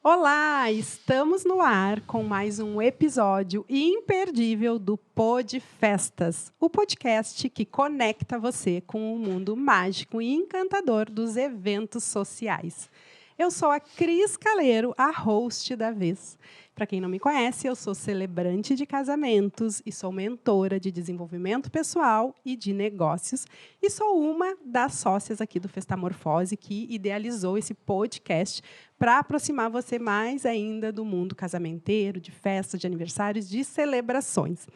Olá, estamos no ar com mais um episódio imperdível do Pod Festas, o podcast que conecta você com o mundo mágico e encantador dos eventos sociais. Eu sou a Cris Caleiro, a host da vez. Para quem não me conhece, eu sou celebrante de casamentos e sou mentora de desenvolvimento pessoal e de negócios. E sou uma das sócias aqui do Festamorfose que idealizou esse podcast para aproximar você mais ainda do mundo casamenteiro, de festas, de aniversários, de celebrações.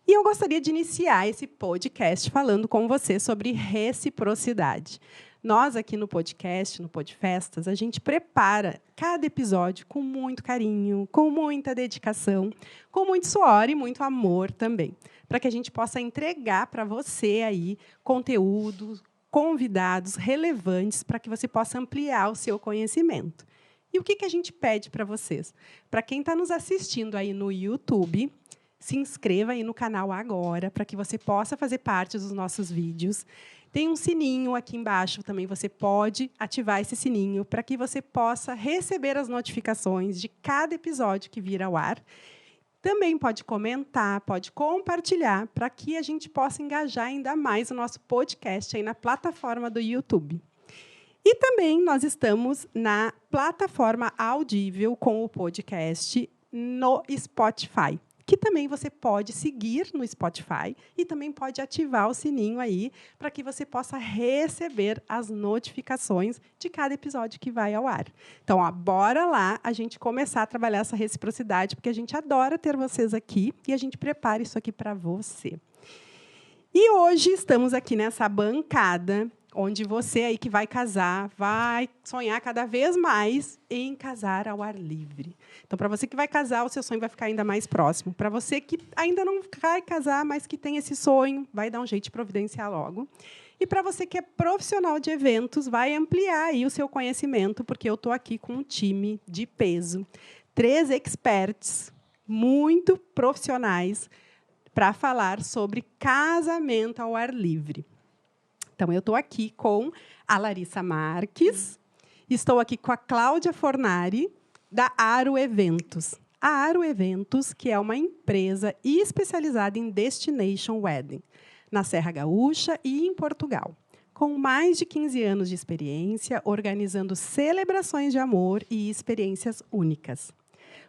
E eu gostaria de iniciar esse podcast falando com você sobre reciprocidade. Nós, aqui no podcast, no Podfestas, a gente prepara cada episódio com muito carinho, com muita dedicação, com muito suor e muito amor também, para que a gente possa entregar para você aí conteúdo, convidados relevantes para que você possa ampliar o seu conhecimento. E o que a gente pede para vocês? Para quem está nos assistindo aí no YouTube, se inscreva aí no canal agora, para que você possa fazer parte dos nossos vídeos. Tem um sininho aqui embaixo, também você pode ativar esse sininho para que você possa receber as notificações de cada episódio que vir ao ar. Também pode comentar, pode compartilhar, para que a gente possa engajar ainda mais o nosso podcast aí na plataforma do YouTube. E também nós estamos na plataforma audível com o podcast no Spotify, que também você pode seguir no Spotify e também pode ativar o sininho aí para que você possa receber as notificações de cada episódio que vai ao ar. Então, bora lá a gente começar a trabalhar essa reciprocidade, porque a gente adora ter vocês aqui e a gente prepara isso aqui para você. E hoje estamos aqui nessa bancada onde você aí que vai casar, vai sonhar cada vez mais em casar ao ar livre. Então, para você que vai casar, o seu sonho vai ficar ainda mais próximo. Para você que ainda não vai casar, mas que tem esse sonho, vai dar um jeito de providenciar logo. E para você que é profissional de eventos, vai ampliar aí o seu conhecimento, porque eu estou aqui com um time de peso. 3 experts muito profissionais para falar sobre casamento ao ar livre. Então, eu estou aqui com a Larissa Marques, estou aqui com a Cláudia Fornari, da Aro Eventos. A Aro Eventos, que é uma empresa especializada em Destination Wedding, na Serra Gaúcha e em Portugal, com mais de 15 anos de experiência, organizando celebrações de amor e experiências únicas.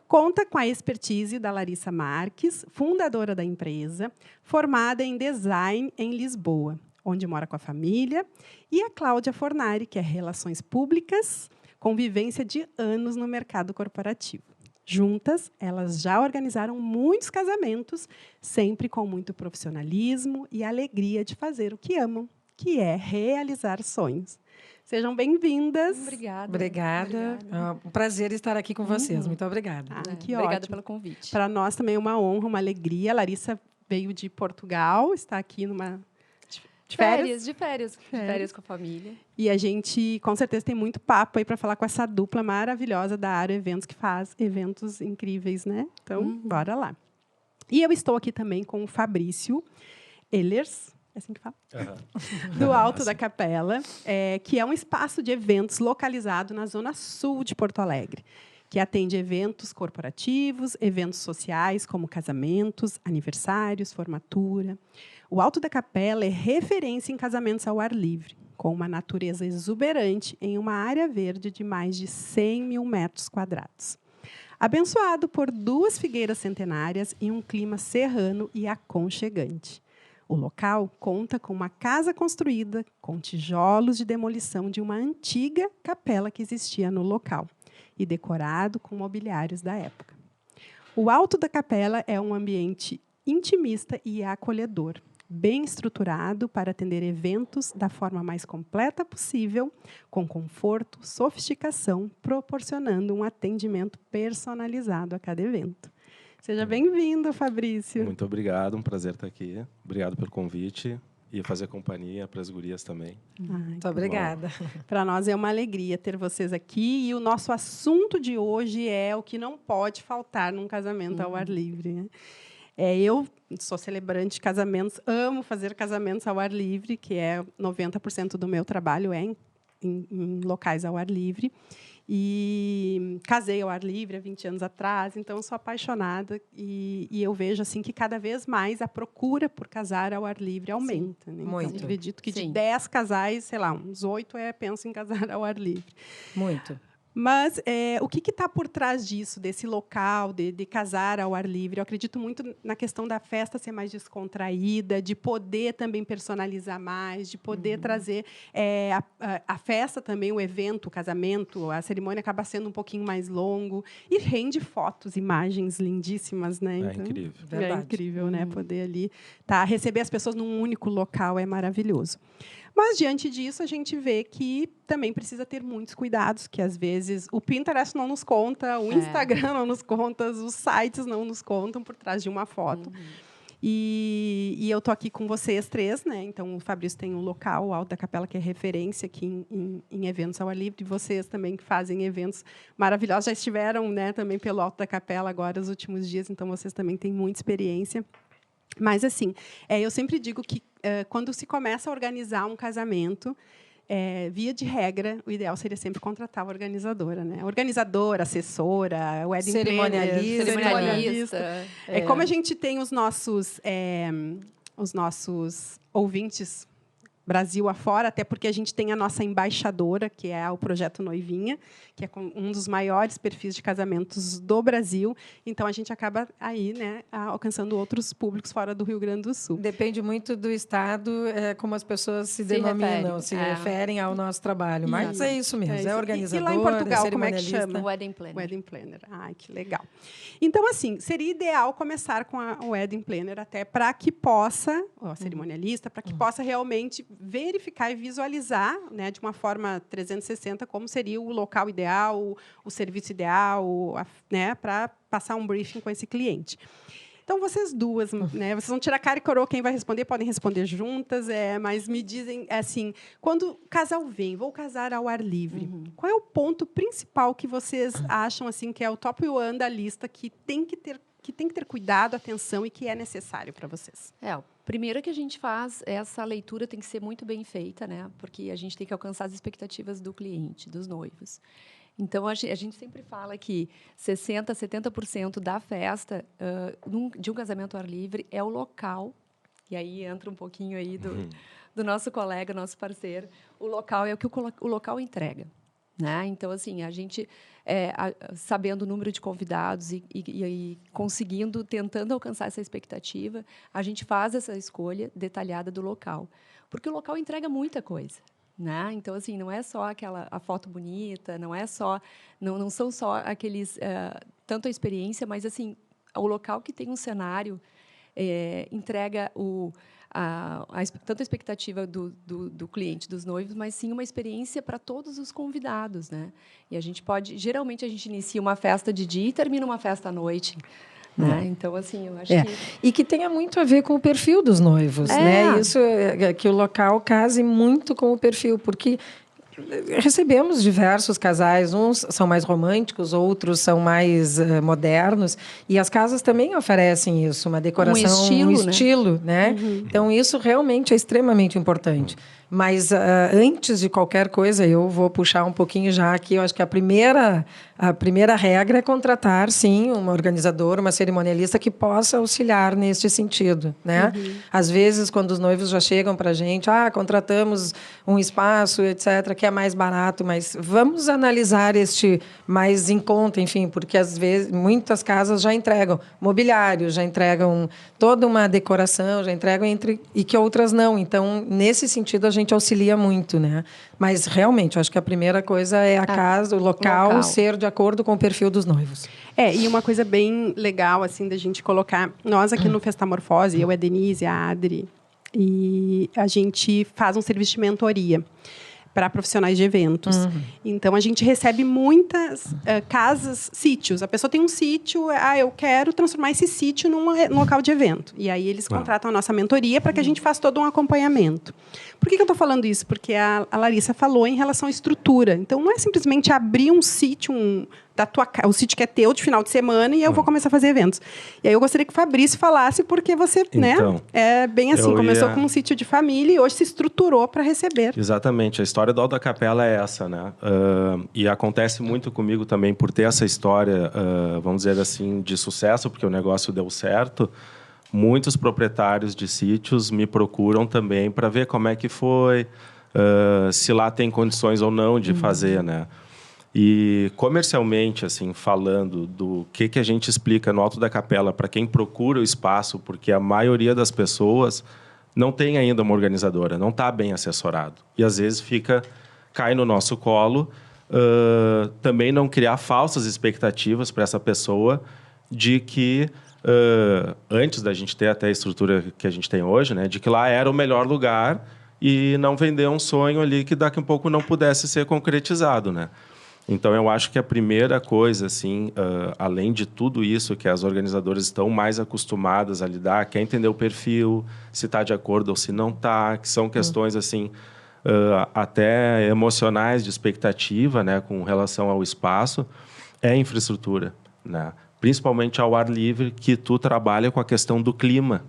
Conta com a expertise da Larissa Marques, fundadora da empresa, formada em design em Lisboa, onde mora com a família, e a Cláudia Fornari, que é Relações Públicas, com vivência de anos no mercado corporativo. Juntas, elas já organizaram muitos casamentos, sempre com muito profissionalismo e alegria de fazer o que amam, que é realizar sonhos. Sejam bem-vindas. Obrigada. É um prazer estar aqui com vocês. Muito obrigada. Que obrigada ótimo. pelo convite. Para nós também é uma honra, uma alegria. A Larissa veio de Portugal, está aqui numa... De férias com a família. E a gente, com certeza, tem muito papo aí para falar com essa dupla maravilhosa da Aro Eventos, que faz eventos incríveis, né? Então, bora lá. E eu estou aqui também com o Fabrício Ehlers, é assim que fala? Do Alto da Capela, que é um espaço de eventos localizado na zona sul de Porto Alegre, que atende eventos corporativos, eventos sociais, como casamentos, aniversários, formatura. O Alto da Capela é referência em casamentos ao ar livre, com uma natureza exuberante em uma área verde de mais de 100 mil metros quadrados. Abençoado por 2 figueiras centenárias e um clima serrano e aconchegante. O local conta com uma casa construída com tijolos de demolição de uma antiga capela que existia no local e decorado com mobiliários da época. O Alto da Capela é um ambiente intimista e acolhedor, bem estruturado para atender eventos da forma mais completa possível, com conforto, sofisticação, proporcionando um atendimento personalizado a cada evento. Seja bem-vindo, Fabrício. Muito obrigado, um prazer estar aqui. Obrigado pelo convite e fazer companhia para as gurias também. Muito obrigada. Para nós é uma alegria ter vocês aqui e o nosso assunto de hoje é o que não pode faltar num casamento ao ar livre, né? Eu sou celebrante de casamentos, amo fazer casamentos ao ar livre, que é 90% do meu trabalho em locais ao ar livre. E casei ao ar livre há 20 anos atrás, então eu sou apaixonada e eu vejo assim que cada vez mais a procura por casar ao ar livre aumenta. Né? Então, muito. eu acredito que de Sim. 10 casais, sei lá, uns 8 pensam em casar ao ar livre. Muito. Mas o que está por trás disso, desse local, de casar ao ar livre? Eu acredito muito na questão da festa ser mais descontraída, de poder também personalizar mais, de poder trazer a festa também, o evento, o casamento, a cerimônia acaba sendo um pouquinho mais longo e rende fotos, imagens lindíssimas, né? É incrível. Verdade. É incrível, né? Poder ali receber as pessoas num único local é maravilhoso. Mas, diante disso, a gente vê que também precisa ter muitos cuidados, que, às vezes, o Pinterest não nos conta, o Instagram não nos conta, os sites não nos contam por trás de uma foto. E eu estou aqui com vocês três, né? Então, o Fabrício tem um local, o Alto da Capela, que é referência aqui em eventos ao ar livre, e vocês também que fazem eventos maravilhosos, já estiveram, né, também pelo Alto da Capela agora, os últimos dias, então, vocês também têm muita experiência. Mas, assim, eu sempre digo que, quando se começa a organizar um casamento, via de regra, o ideal seria sempre contratar a organizadora, né? Organizadora, assessora, wedding planner, Cerimonialista. Como a gente tem os nossos ouvintes Brasil afora, até porque a gente tem a nossa embaixadora, que é o Projeto Noivinha, que é um dos maiores perfis de casamentos do Brasil. Então, a gente acaba aí, né, alcançando outros públicos fora do Rio Grande do Sul. Depende muito do estado, como as pessoas se denominam, se referem ao nosso trabalho. Mas é isso mesmo, é organizador, e lá em Portugal, como é que chama? Wedding Planner. Wedding Planner. Ai, que legal. Então, assim, seria ideal começar com a Wedding Planner até para que possa, a cerimonialista, para que possa realmente verificar e visualizar, né, de uma forma 360 como seria o local ideal, o serviço ideal, né, para passar um briefing com esse cliente. Então, vocês duas, né, vocês vão tirar cara e coroa, quem vai responder, podem responder juntas, mas me dizem, assim, quando o casal vem, vou casar ao ar livre, qual é o ponto principal que vocês acham assim, que é o top one da lista, que tem que ter cuidado, atenção e que é necessário para vocês? Primeiro que a gente faz, essa leitura tem que ser muito bem feita, né? Porque a gente tem que alcançar as expectativas do cliente, dos noivos. Então, a gente sempre fala que 60%, 70% da festa de um casamento ao ar livre é o local. E aí entra um pouquinho aí do nosso colega, nosso parceiro. O local é o que o local entrega. Né? Então, assim, a gente, sabendo o número de convidados e conseguindo, tentando alcançar essa expectativa, a gente faz essa escolha detalhada do local. Porque o local entrega muita coisa. Né? Então, assim, não é só a foto bonita, não são só aqueles... tanto a experiência, mas, assim, o local que tem um cenário entrega tanto a expectativa do cliente, dos noivos, mas sim uma experiência para todos os convidados, né? E geralmente a gente inicia uma festa de dia e termina uma festa à noite. Né? Então, assim, eu acho que... E que tenha muito a ver com o perfil dos noivos, né? Isso, que o local case muito com o perfil, porque recebemos diversos casais, uns são mais românticos, outros são mais modernos, e as casas também oferecem isso, uma decoração, um estilo, né? Então, isso realmente é extremamente importante. Mas, antes de qualquer coisa, eu vou puxar um pouquinho já aqui, eu acho que a primeira regra é contratar, sim, uma organizadora, uma cerimonialista que possa auxiliar neste sentido, né? Às vezes, quando os noivos já chegam para a gente, contratamos um espaço, etc., que é mais barato, mas vamos analisar este mais em conta, enfim, porque, às vezes, muitas casas já entregam mobiliário, já entregam toda uma decoração, já entregam e que outras não. Então, nesse sentido, a gente auxilia muito, né? Mas, realmente, eu acho que a primeira coisa é a casa, o local ser de acordo com o perfil dos noivos. E uma coisa bem legal, assim, da gente colocar... Nós, aqui no Festamorfose, eu, a Denise, a Adri, e a gente faz um serviço de mentoria para profissionais de eventos. Então, a gente recebe muitas casas, sítios. A pessoa tem um sítio, eu quero transformar esse sítio num local de evento. E aí, eles contratam a nossa mentoria para que a gente faça todo um acompanhamento. Por que eu estou falando isso? Porque a Larissa falou em relação à estrutura. Então, não é simplesmente abrir um sítio, o sítio que é teu de final de semana e eu vou começar a fazer eventos. E aí eu gostaria que o Fabrício falasse, porque você, então, é bem assim, começou com um sítio de família e hoje se estruturou para receber. Exatamente, a história do Alto da Capela é essa, né? E acontece muito comigo também por ter essa história, vamos dizer assim, de sucesso, porque o negócio deu certo. Muitos proprietários de sítios me procuram também para ver como é que foi, se lá tem condições ou não de fazer, né? E comercialmente, assim, falando do que a gente explica no Alto da Capela para quem procura o espaço, porque a maioria das pessoas não tem ainda uma organizadora, não está bem assessorado. E, às vezes, cai no nosso colo também não criar falsas expectativas para essa pessoa de que, antes da gente ter até a estrutura que a gente tem hoje, né, de que lá era o melhor lugar e não vender um sonho ali que daqui a pouco não pudesse ser concretizado, né? Então, eu acho que a primeira coisa, assim, além de tudo isso que as organizadoras estão mais acostumadas a lidar, que é entender o perfil, se está de acordo ou se não está, que são questões, assim, até emocionais de expectativa, né, com relação ao espaço, é a infraestrutura, né? Principalmente ao ar livre, que tu trabalha com a questão do clima.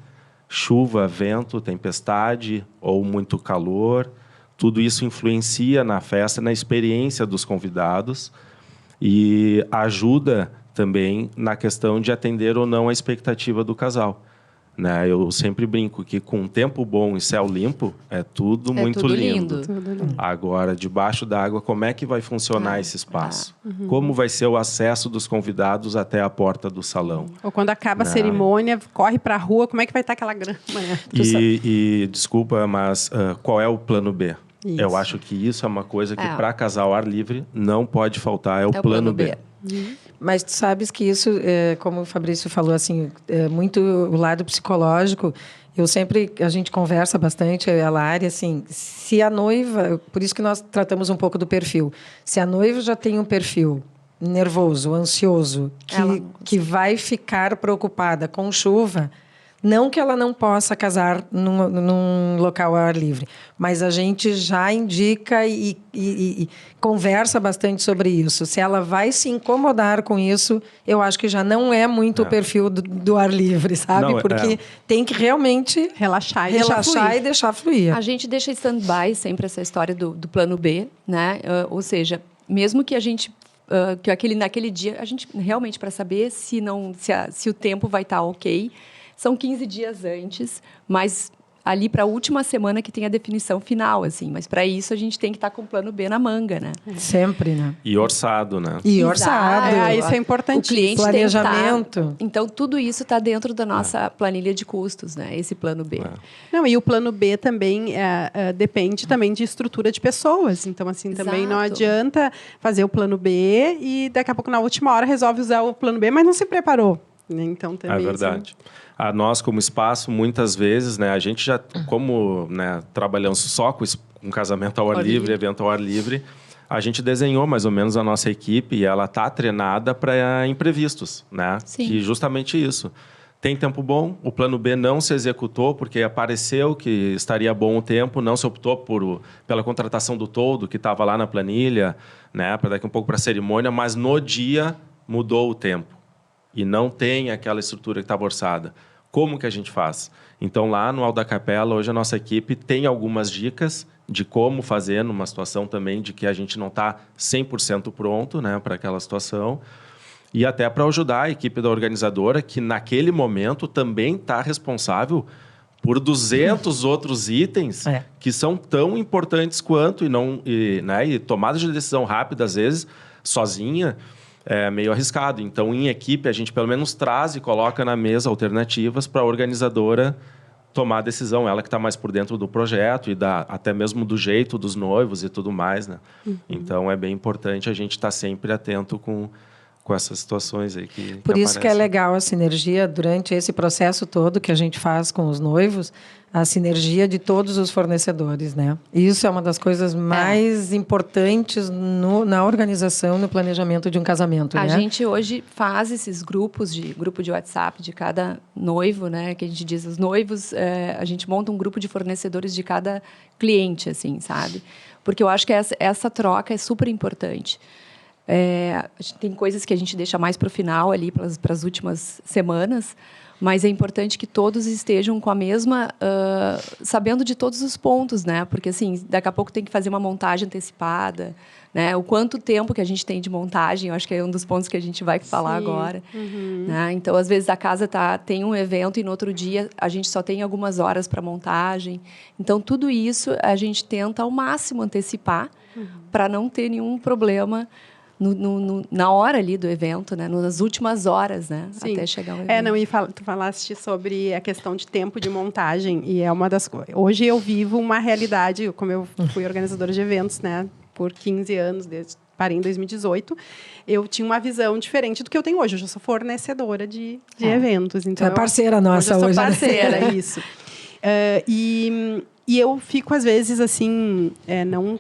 Chuva, vento, tempestade ou muito calor. Tudo isso influencia na festa, na experiência dos convidados e ajuda também na questão de atender ou não a expectativa do casal, né? Eu sempre brinco que com tempo bom e céu limpo é tudo muito tudo lindo. lindo. Agora, debaixo d'água, como é que vai funcionar esse espaço? Como vai ser o acesso dos convidados até a porta do salão? Ou quando acaba a cerimônia, corre para a rua, como é que vai estar aquela grama? Né? E desculpa, mas qual é o plano B? Isso. Eu acho que isso é uma coisa que, para casar ao ar livre, não pode faltar, é o plano B. Mas tu sabes que isso, como o Fabrício falou, assim, muito o lado psicológico. A gente conversa bastante, a Lari, assim, se a noiva, por isso que nós tratamos um pouco do perfil. Se a noiva já tem um perfil nervoso, ansioso, que vai ficar preocupada com chuva, não que ela não possa casar num local ao ar livre, mas a gente já indica e conversa bastante sobre isso. Se ela vai se incomodar com isso, eu acho que já não é muito o perfil do ar livre, sabe? Não, porque tem que realmente relaxar e deixar fluir. A gente deixa em stand-by sempre essa história do plano B, né? Ou seja, mesmo que a gente... naquele dia, a gente realmente, para saber se o tempo vai estar ok, são 15 dias antes, mas ali para a última semana que tem a definição final, assim. Mas para isso a gente tem que estar com o plano B na manga, né? Sempre, né? E orçado, né? E orçado. Isso é importante. O cliente planejamento. Tem que estar... Então, tudo isso está dentro da nossa planilha de custos, né? Esse plano B. Não, e o plano B também depende também de estrutura de pessoas. Então, assim, também não adianta fazer o plano B e daqui a pouco, na última hora, resolve usar o plano B, mas não se preparou. Então, também, é verdade. A nós, como espaço, muitas vezes, né, a gente já, como trabalhamos só com casamento ao ar livre, evento ao ar livre, a gente desenhou mais ou menos a nossa equipe e ela está treinada para imprevistos, né? Sim. Que justamente isso. Tem tempo bom, o plano B não se executou porque apareceu que estaria bom o tempo, não se optou pela contratação do toldo que estava lá na planilha, né, para daqui um pouco para a cerimônia, mas no dia mudou o tempo. E não tem aquela estrutura que estava orçada. Como que a gente faz? Então, lá no Alto da Capela, hoje a nossa equipe tem algumas dicas de como fazer numa situação também de que a gente não está 100% pronto, né, para aquela situação. E até para ajudar a equipe da organizadora, que naquele momento também está responsável por 200 outros itens que são tão importantes quanto e tomadas de decisão rápida, às vezes, sozinha, é meio arriscado. Então, em equipe, a gente pelo menos traz e coloca na mesa alternativas para a organizadora tomar a decisão. Ela que está mais por dentro do projeto e até mesmo do jeito dos noivos e tudo mais, né? Então, é bem importante a gente estar sempre atento com com essas situações aí que Por isso que é aparecem. legal a sinergia durante esse processo todo que a gente faz com os noivos, a sinergia de todos os fornecedores, né? Isso é uma das coisas mais importantes na organização, no planejamento de um casamento, A né? gente hoje faz esses grupo de WhatsApp de cada noivo, né? Que a gente diz os noivos, a gente monta um grupo de fornecedores de cada cliente, assim, sabe? Porque eu acho que essa troca é super importante. Tem coisas que a gente deixa mais para o final ali, para as últimas semanas, mas é importante que todos estejam com a mesma, sabendo de todos os pontos, né? Porque assim, daqui a pouco tem que fazer uma montagem antecipada, né? O quanto tempo que a gente tem de montagem, eu acho que é um dos pontos que a gente vai falar agora. Né? Então, às vezes a casa tem um evento e no outro dia a gente só tem algumas horas para montagem. Então, tudo isso a gente tenta ao máximo antecipar para não ter nenhum problema na hora ali do evento, né? Nas últimas horas, né? Sim. Até chegar o evento. Não, e tu falaste sobre a questão de tempo de montagem, e é uma das coisas. Hoje eu vivo uma realidade, como eu fui organizadora de eventos, né? Por 15 anos, parei em 2018, eu tinha uma visão diferente do que eu tenho hoje. Eu já sou fornecedora de eventos. Então, é parceira nossa hoje. Eu sou parceira, isso. E eu fico, às vezes, assim, não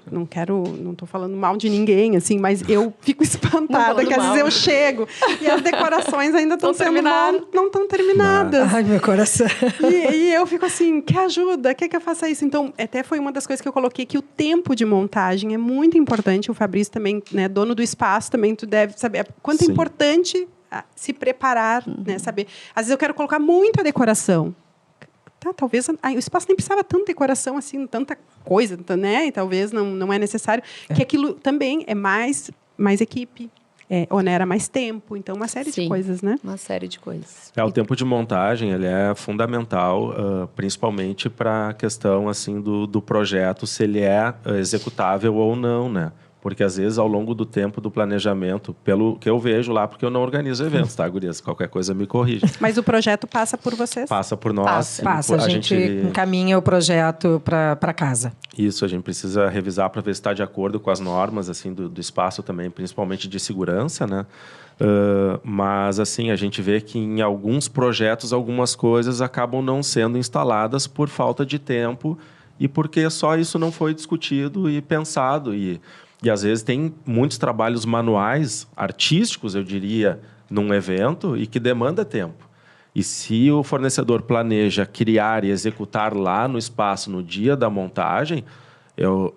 estou falando mal de ninguém, assim, mas eu fico espantada, que às vezes eu chego e as decorações ainda estão sendo não estão terminadas. Ai, meu coração. E eu fico assim, quer ajuda? Quer que eu faça isso? Então, até foi uma das coisas que eu coloquei, que o tempo de montagem é muito importante. O Fabrício também, né, dono do espaço, também tu deve saber quanto é importante se preparar, né, saber. Às vezes eu quero colocar muita decoração. Talvez o espaço nem precisava tanta decoração, assim, tanta coisa, né? E talvez não é necessário. Que aquilo também é mais equipe, onera mais tempo. Então, uma série de coisas, né? Uma série de coisas. O tempo de montagem ele é fundamental, principalmente para a questão assim, do projeto, se ele é executável ou não, né? Porque, às vezes, ao longo do tempo do planejamento, pelo que eu vejo lá, porque eu não organizo eventos, tá, gurias? Qualquer coisa me corrige. Mas o projeto passa por vocês? Passa por nós. Passa. A gente encaminha o projeto para casa. Isso, a gente precisa revisar para ver se está de acordo com as normas assim, do espaço também, principalmente de segurança, né? Mas, assim, a gente vê que em alguns projetos, algumas coisas acabam não sendo instaladas por falta de tempo e porque só isso não foi discutido e pensado. E, às vezes, tem muitos trabalhos manuais, artísticos, eu diria, num evento e que demanda tempo. E se o fornecedor planeja criar e executar lá no espaço, no dia da montagem,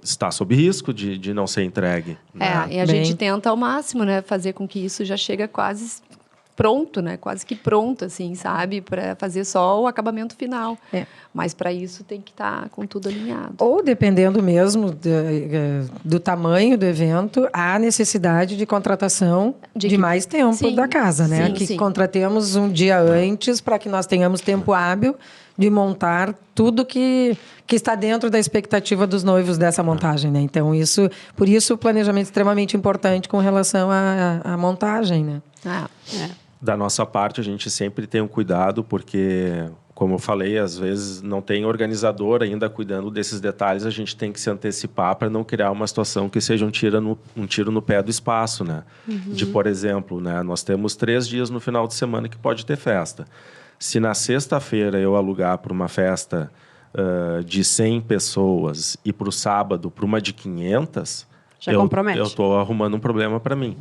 está sob risco de não ser entregue. Né? E a gente tenta ao máximo, né, fazer com que isso já chegue quase pronto, né? Quase que pronto, assim, sabe? Para fazer só o acabamento final. Mas para isso tem que estar com tudo alinhado. Ou, dependendo mesmo do tamanho do evento, há necessidade de contratação de mais tempo da casa, né? Que contratemos um dia antes para que nós tenhamos tempo hábil de montar tudo que está dentro da expectativa dos noivos dessa montagem, né? Então, por isso o planejamento é extremamente importante com relação à montagem, né? Da nossa parte, a gente sempre tem um cuidado, porque, como eu falei, às vezes não tem organizador ainda cuidando desses detalhes, a gente tem que se antecipar para não criar uma situação que seja um tiro no pé do espaço, né? De, por exemplo, né, nós temos 3 dias no final de semana que pode ter festa. Se na sexta-feira eu alugar para uma festa de 100 pessoas e para o sábado para uma de 500, eu estou arrumando um problema para mim.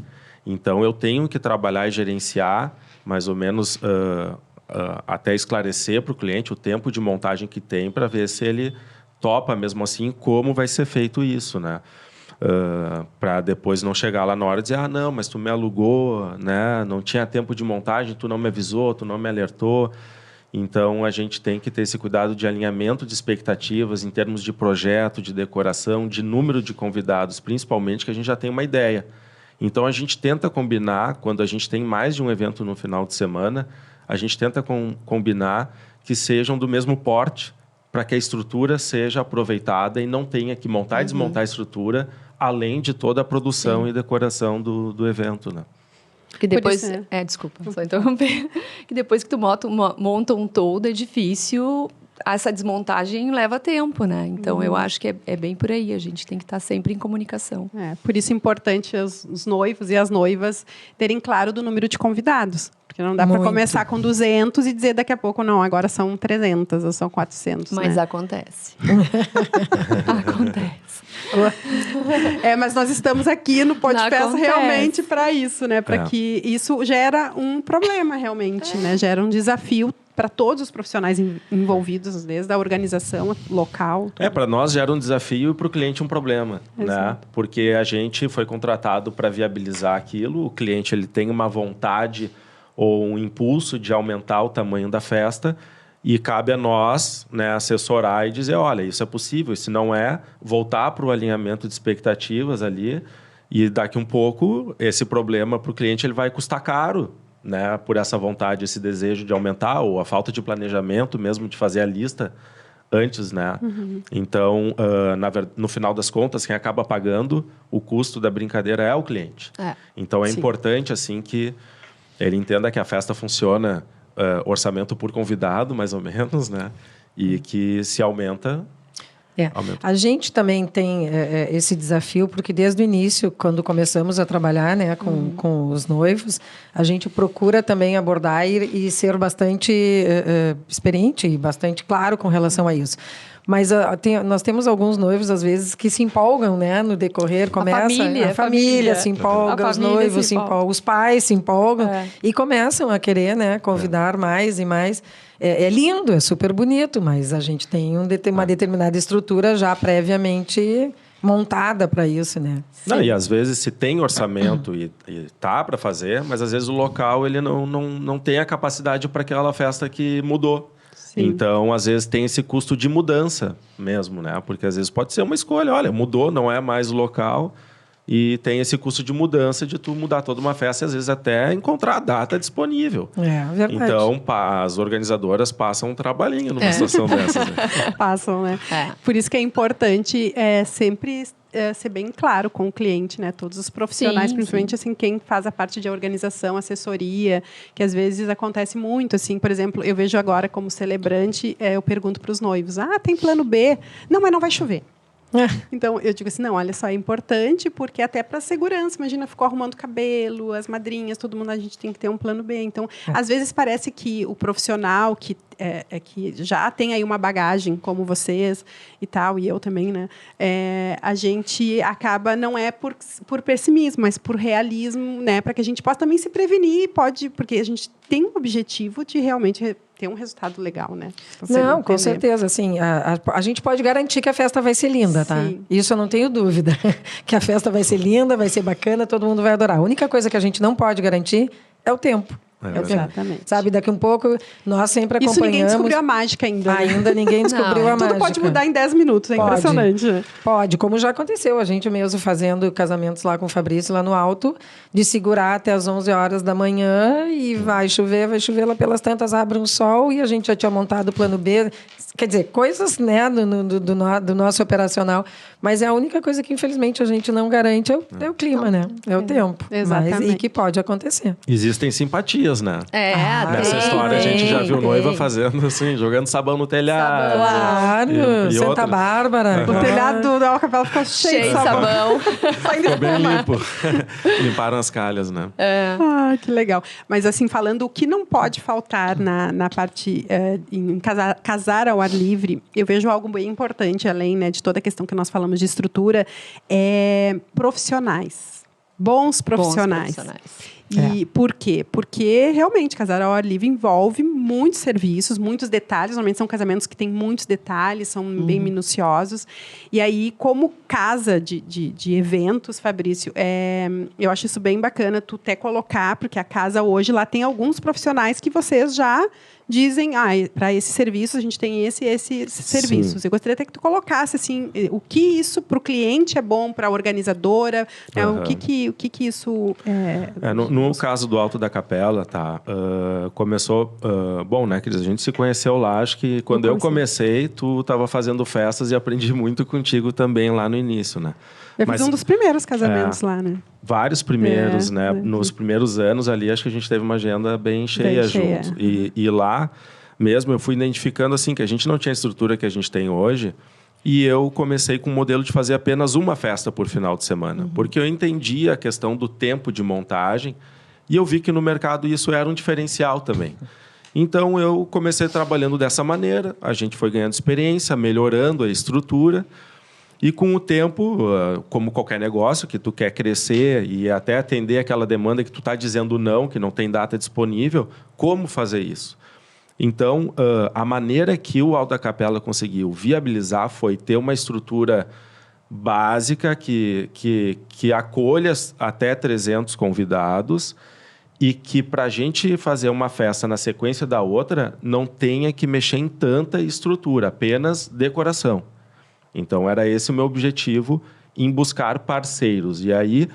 Então, eu tenho que trabalhar e gerenciar, mais ou menos, até esclarecer para o cliente o tempo de montagem que tem para ver se ele topa, mesmo assim, como vai ser feito isso, né? Para depois não chegar lá na hora e dizer, não, mas tu me alugou, né? Não tinha tempo de montagem, tu não me avisou, tu não me alertou. Então, a gente tem que ter esse cuidado de alinhamento de expectativas em termos de projeto, de decoração, de número de convidados, principalmente, que a gente já tem uma ideia. Então, a gente tenta combinar, quando a gente tem mais de um evento no final de semana, a gente tenta combinar que sejam do mesmo porte, para que a estrutura seja aproveitada e não tenha que montar e desmontar a estrutura, além de toda a produção e decoração do evento, né? Que depois... desculpa, só interromper. Que depois que tu monta um toldo, é difícil essa desmontagem leva tempo, né? Então, eu acho que é bem por aí. A gente tem que estar sempre em comunicação. Por isso é importante os noivos e as noivas terem claro do número de convidados. Porque não dá para começar com 200 e dizer daqui a pouco, não, agora são 300 ou são 400. Mas né? Acontece. Acontece. Mas nós estamos aqui no Podfesta realmente para isso, né? Para que isso gera um problema realmente, né? Gera um desafio para todos os profissionais envolvidos, desde a organização local. Para nós gera um desafio e para o cliente um problema, né? Porque a gente foi contratado para viabilizar aquilo, o cliente ele tem uma vontade ou um impulso de aumentar o tamanho da festa e cabe a nós, né, assessorar e dizer, olha, isso é possível, e se não é, voltar para o alinhamento de expectativas ali e daqui um pouco esse problema para o cliente ele vai custar caro, né, por essa vontade, esse desejo de aumentar ou a falta de planejamento mesmo de fazer a lista antes, né? Então, no final das contas, quem acaba pagando o custo da brincadeira é o cliente. Então, é importante assim que ele entenda que a festa funciona orçamento por convidado, mais ou menos, né? E que se aumenta... A gente também tem esse desafio, porque desde o início, quando começamos a trabalhar, né, com os noivos, a gente procura também abordar e ser bastante experiente e bastante claro com relação a isso. Mas nós temos alguns noivos, às vezes, que se empolgam, né? No decorrer, começa... A família se empolga, os noivos se empolgam, os pais se empolgam e começam a querer, né? Convidar mais e mais. É lindo, é super bonito, mas a gente tem uma determinada estrutura já previamente montada para isso, né? Não, e às vezes se tem orçamento e tá para fazer, mas às vezes o local ele não tem a capacidade para aquela festa que mudou. Então, às vezes, tem esse custo de mudança mesmo, né? Porque, às vezes, pode ser uma escolha. Olha, mudou, não é mais o local. E tem esse custo de mudança de tu mudar toda uma festa e, às vezes, até encontrar a data disponível. Verdade. Então, as organizadoras passam um trabalhinho numa situação dessas. Né? Passam, né? Por isso que é importante sempre... ser bem claro com o cliente, né? Todos os profissionais, principalmente assim, quem faz a parte de organização, assessoria, que às vezes acontece muito, assim, por exemplo, eu vejo agora como celebrante, eu pergunto para os noivos, tem plano B? Não, mas não vai chover. Então, eu digo assim, não, olha só, é importante porque até para segurança, imagina, ficou arrumando cabelo, as madrinhas, todo mundo, a gente tem que ter um plano B. Então, às vezes parece que o profissional que já tem aí uma bagagem, como vocês e tal, e eu também, né? A gente acaba, não é por pessimismo, mas por realismo, né? Para que a gente possa também se prevenir, porque a gente tem um objetivo de realmente ter um resultado legal, né? Não, com certeza. Assim, a gente pode garantir que a festa vai ser linda, tá? Isso eu não tenho dúvida. Que a festa vai ser linda, vai ser bacana, todo mundo vai adorar. A única coisa que a gente não pode garantir é o tempo. Exatamente. Sabe, daqui um pouco, nós sempre acompanhamos... Isso ninguém descobriu a mágica ainda. Né? Ainda ninguém descobriu a mágica. Tudo pode mudar em 10 minutos, é impressionante. Pode, como já aconteceu. A gente mesmo fazendo casamentos lá com o Fabrício, lá no Alto, de segurar até as 11 horas da manhã e vai chover lá pelas tantas, abre um sol e a gente já tinha montado o plano B. Quer dizer, coisas, né, do nosso operacional. Mas é a única coisa que, infelizmente, a gente não garante é o clima, né? É o tempo. Exatamente. E que pode acontecer. Existem simpatias, né? Nessa história a gente já viu noiva fazendo assim, jogando sabão no telhado. Claro, Santa Bárbara. O telhado da Capela ficou cheio de sabão. Ficou bem limpo. Limparam as calhas, né? Que legal. Mas assim, falando o que não pode faltar na parte em casar ao ar livre, eu vejo algo bem importante, além, né, de toda a questão que nós falamos de estrutura, profissionais. Bons profissionais. E por quê? Porque realmente casar ao ar livre envolve muitos serviços, muitos detalhes. Normalmente são casamentos que têm muitos detalhes, são bem minuciosos. E aí, como casa de eventos, Fabrício, eu acho isso bem bacana tu até colocar, porque a casa hoje lá tem alguns profissionais que vocês já dizem, para esse serviço a gente tem esses serviços. Eu gostaria até que tu colocasse assim, o que isso para o cliente é bom, para a organizadora, né, o que isso é. No caso do Alto da Capela, começou, bom, né, Cris, a gente se conheceu lá, acho que quando eu comecei, tu estava fazendo festas e aprendi muito contigo também lá no início, né? Eu fiz um dos primeiros casamentos lá, né? Vários primeiros, né? Nos primeiros anos ali, acho que a gente teve uma agenda bem cheia juntos. E lá, mesmo, eu fui identificando assim que a gente não tinha a estrutura que a gente tem hoje, e eu comecei com um modelo de fazer apenas uma festa por final de semana, porque eu entendi a questão do tempo de montagem e eu vi que no mercado isso era um diferencial também. Então, eu comecei trabalhando dessa maneira, a gente foi ganhando experiência, melhorando a estrutura, e com o tempo, como qualquer negócio, que tu quer crescer e até atender aquela demanda que tu está dizendo não, que não tem data disponível, como fazer isso? Então, a maneira que o Alto da Capela conseguiu viabilizar foi ter uma estrutura básica que acolha até 300 convidados, e que, para a gente fazer uma festa na sequência da outra, não tenha que mexer em tanta estrutura, apenas decoração. Então, era esse o meu objetivo, em buscar parceiros. E aí,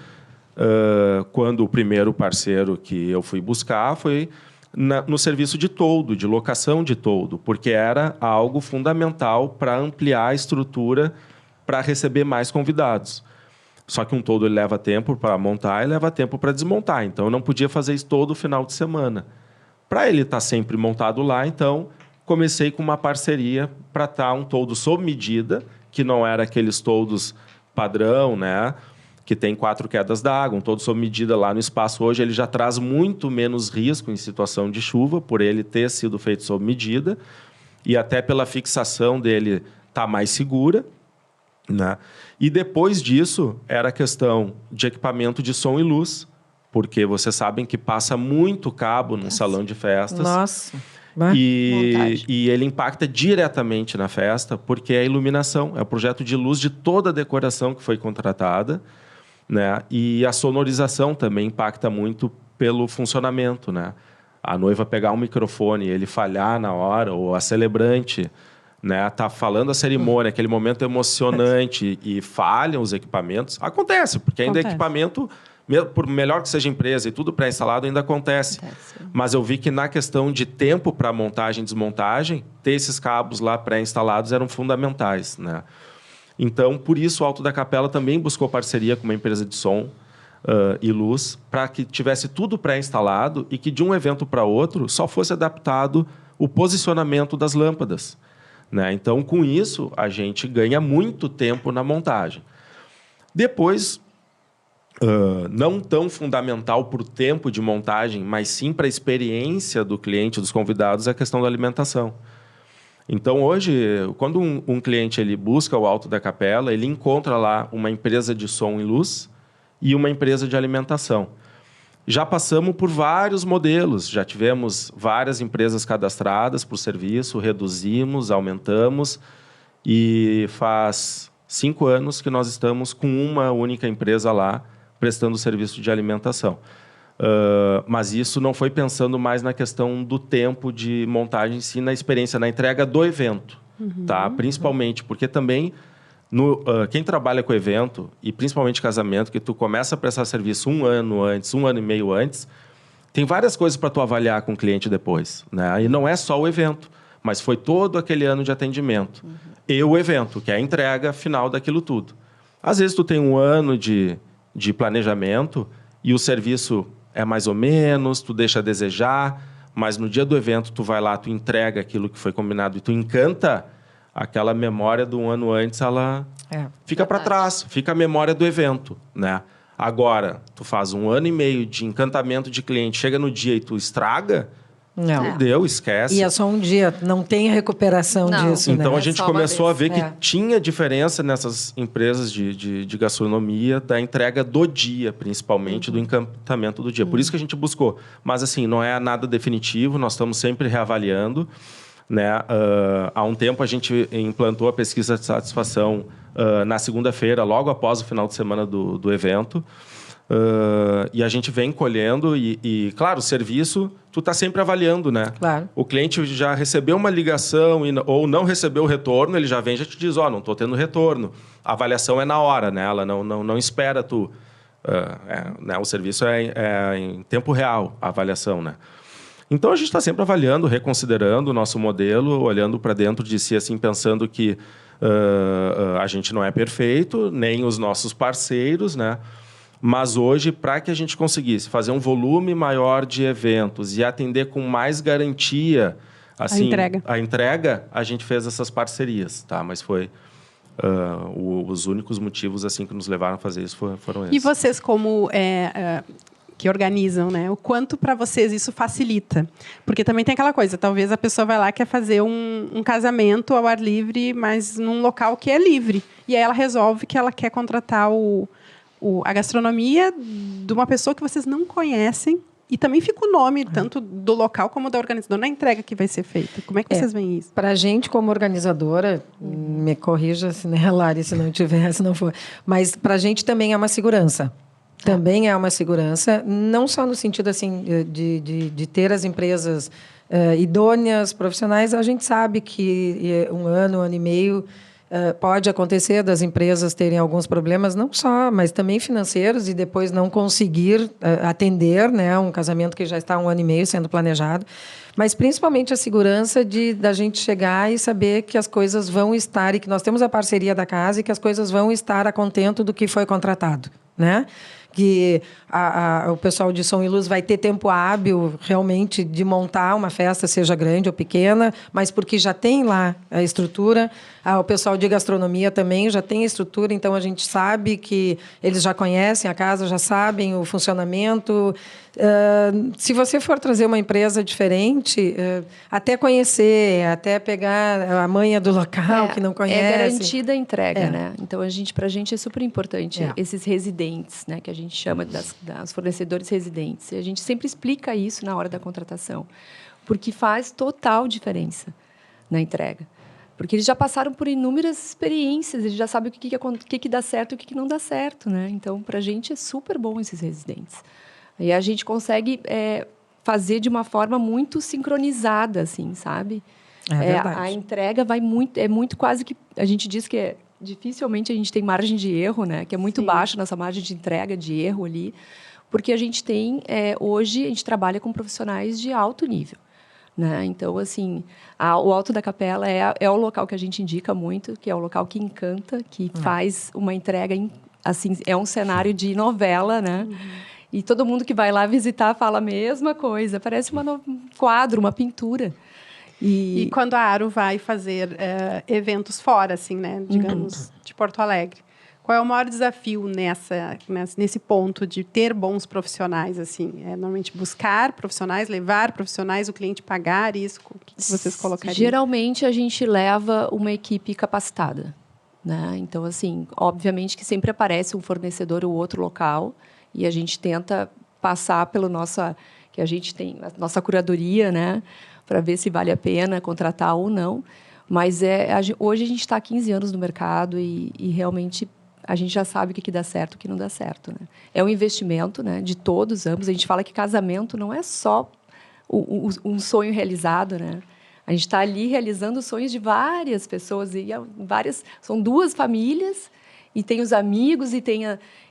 quando o primeiro parceiro que eu fui buscar foi no serviço de toldo, de locação de toldo, porque era algo fundamental para ampliar a estrutura para receber mais convidados. Só que um toldo ele leva tempo para montar e leva tempo para desmontar. Então, eu não podia fazer isso todo final de semana. Para ele estar sempre montado lá, então, comecei com uma parceria para estar um toldo sob medida, que não era aqueles toldos padrão, né? Que tem 4 quedas d'água, um toldo sob medida lá no espaço. Hoje, ele já traz muito menos risco em situação de chuva, por ele ter sido feito sob medida, e até pela fixação dele estar mais segura, né? E depois disso, era questão de equipamento de som e luz, porque vocês sabem que passa muito cabo num salão de festas. Nossa! E ele impacta diretamente na festa, porque é a iluminação, é o projeto de luz de toda a decoração que foi contratada, né? E a sonorização também impacta muito pelo funcionamento, né? A noiva pegar um microfone e ele falhar na hora, ou a celebrante, né, tá falando a cerimônia, aquele momento emocionante, e falham os equipamentos, acontece, porque ainda é equipamento, por melhor que seja a empresa e tudo pré-instalado, ainda acontece. Mas eu vi que na questão de tempo para montagem e desmontagem, ter esses cabos lá pré-instalados eram fundamentais, né? Então, por isso, o Alto da Capela também buscou parceria com uma empresa de som e luz, para que tivesse tudo pré-instalado e que de um evento para outro só fosse adaptado o posicionamento das lâmpadas, né? Então, com isso, a gente ganha muito tempo na montagem. Depois, não tão fundamental para o tempo de montagem, mas sim para a experiência do cliente, dos convidados, é a questão da alimentação. Então, hoje, quando um cliente ele busca o Alto da Capela, ele encontra lá uma empresa de som e luz e uma empresa de alimentação. Já passamos por vários modelos, já tivemos várias empresas cadastradas por serviço, reduzimos, aumentamos, e faz 5 anos que nós estamos com uma única empresa lá prestando serviço de alimentação. Mas isso não foi pensando mais na questão do tempo de montagem, sim na experiência, na entrega do evento. Tá? Principalmente, porque também quem trabalha com evento, e principalmente casamento, que tu começa a prestar serviço 1 ano antes, 1 ano e meio antes, tem várias coisas para tu avaliar com o cliente depois, né? E não é só o evento, mas foi todo aquele ano de atendimento. E o evento, que é a entrega final daquilo tudo. Às vezes tu tem 1 ano de planejamento e o serviço é mais ou menos, tu deixa a desejar, mas no dia do evento tu vai lá, tu entrega aquilo que foi combinado e tu encanta. Aquela memória do 1 ano antes, ela fica para trás, fica a memória do evento, né? Agora, tu faz 1 ano e meio de encantamento de cliente, chega no dia e tu estraga, não deu, esquece. E é só um dia, não tem recuperação disso, então, né? a gente começou a ver que tinha diferença nessas empresas de gastronomia da entrega do dia, principalmente do encantamento do dia. Por isso que a gente buscou. Mas, assim, não é nada definitivo, nós estamos sempre reavaliando, né? Há um tempo a gente implantou a pesquisa de satisfação na segunda-feira, logo após o final de semana do evento. E a gente vem colhendo e, claro, o serviço, tu está sempre avaliando, né? Claro. O cliente já recebeu uma ligação ou não recebeu o retorno, ele já vem e já te diz, não estou tendo retorno. A avaliação é na hora, né? Ela não espera tu. Né? O serviço é em tempo real, a avaliação, né? Então, a gente está sempre avaliando, reconsiderando o nosso modelo, olhando para dentro de si, assim, pensando que a gente não é perfeito, nem os nossos parceiros, né? Mas hoje, para que a gente conseguisse fazer um volume maior de eventos e atender com mais garantia Assim, a entrega, a gente fez essas parcerias, tá? Mas foi... os únicos motivos assim que nos levaram a fazer isso foram esses. E vocês, como que organizam, né? O quanto para vocês isso facilita? Porque também tem aquela coisa, talvez a pessoa vai lá e quer fazer um casamento ao ar livre, mas num local que é livre. E aí ela resolve que ela quer contratar a gastronomia de uma pessoa que vocês não conhecem. E também fica o nome, tanto do local como da organizadora, na entrega que vai ser feita. Como é que vocês veem isso? Para a gente, como organizadora, me corrija se, né, Lari, se não tiver, se não for. Mas para a gente também é uma segurança. Também é uma segurança, não só no sentido assim, de ter as empresas idôneas, profissionais. A gente sabe que um ano e meio... pode acontecer das empresas terem alguns problemas, não só, mas também financeiros, e depois não conseguir atender, né, um casamento que já está há 1 ano e meio sendo planejado. Mas, principalmente, a segurança da gente chegar e saber que as coisas vão estar, e que nós temos a parceria da casa, e que as coisas vão estar a contento do que foi contratado, né? Que o pessoal de som e luz vai ter tempo hábil realmente de montar uma festa, seja grande ou pequena, mas porque já tem lá a estrutura. O pessoal de gastronomia também já tem a estrutura, então a gente sabe que eles já conhecem a casa, já sabem o funcionamento. Se você for trazer uma empresa diferente, até conhecer, até pegar a manha do local que não conhece. É garantida a entrega, né? Então, para a gente é super importante esses residentes, né, que a gente chama das fornecedores residentes. E a gente sempre explica isso na hora da contratação, porque faz total diferença na entrega. Porque eles já passaram por inúmeras experiências, eles já sabem o que dá certo e o que não dá certo, né? Então, para a gente é super bom esses residentes. E a gente consegue fazer de uma forma muito sincronizada, assim, sabe? A entrega vai muito quase que... A gente diz que dificilmente a gente tem margem de erro, né? Que é muito baixa a nossa margem de entrega, de erro ali. Porque a gente tem... hoje, a gente trabalha com profissionais de alto nível. Né? Então, assim, o Alto da Capela é o local que a gente indica muito, que é o local que encanta, que faz uma entrega... assim, é um cenário de novela, né? E todo mundo que vai lá visitar fala a mesma coisa. Parece um quadro, uma pintura. E quando a Aro vai fazer eventos fora, assim, né? Digamos, de Porto Alegre, qual é o maior desafio nesse ponto de ter bons profissionais, assim? Normalmente buscar profissionais, levar profissionais, o cliente pagar isso? O que vocês colocariam? Geralmente, a gente leva uma equipe capacitada, né? Então, assim, obviamente que sempre aparece um fornecedor ou outro local, e a gente tenta passar que a gente tem a nossa curadoria, né, para ver se vale a pena contratar ou não. Mas hoje a gente está há 15 anos no mercado e realmente a gente já sabe o que dá certo e o que não dá certo, né? É um investimento, né, de todos, ambos. A gente fala que casamento não é só um sonho realizado, né? A gente está ali realizando os sonhos de várias pessoas, são 2 famílias, e tem os amigos, e tem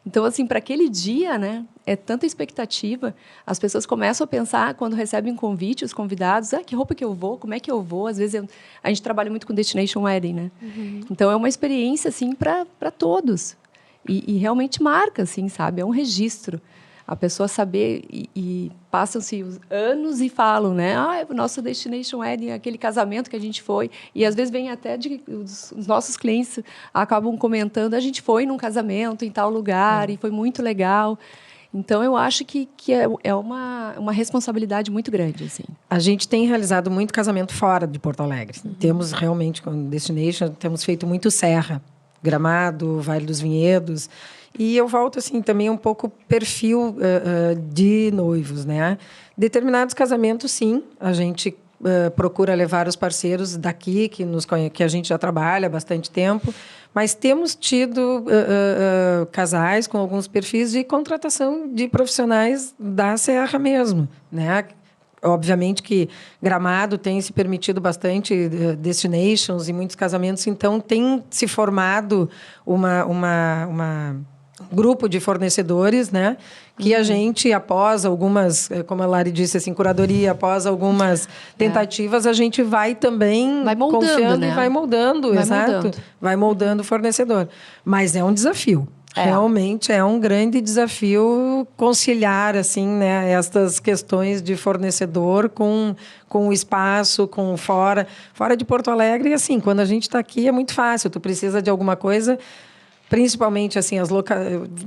Então, assim, para aquele dia, né, é tanta expectativa. As pessoas começam a pensar, quando recebem um convite, os convidados, que roupa que eu vou, como é que eu vou? Às vezes, a gente trabalha muito com Destination Wedding, né? Então, é uma experiência, assim, para todos. E realmente marca, assim, sabe? É um registro. A pessoa saber, e passam-se os anos e falam, né? O nosso Destination Wedding, aquele casamento que a gente foi. E, às vezes, vem até os nossos clientes acabam comentando, a gente foi num casamento em tal lugar e foi muito legal. Então, eu acho que é uma responsabilidade muito grande, assim. A gente tem realizado muito casamento fora de Porto Alegre. Temos realmente, com Destination, temos feito muito Serra, Gramado, Vale dos Vinhedos. E eu volto, assim, também um pouco perfil de noivos, né? Determinados casamentos, sim, a gente procura levar os parceiros daqui, que a gente já trabalha há bastante tempo, mas temos tido casais com alguns perfis de contratação de profissionais da Serra mesmo, né? Obviamente que Gramado tem se permitido bastante destinations e muitos casamentos, então tem se formado um grupo de fornecedores, né? Que a gente, após algumas, como a Lari disse, assim, curadoria, após algumas tentativas, a gente vai também moldando, confiando, né? E vai moldando, exato. Vai moldando o fornecedor. Mas é um desafio. Realmente é um grande desafio conciliar, assim, né, estas questões de fornecedor com o espaço, com fora de Porto Alegre. E, assim, quando a gente está aqui é muito fácil. Tu precisa de alguma coisa, principalmente, assim,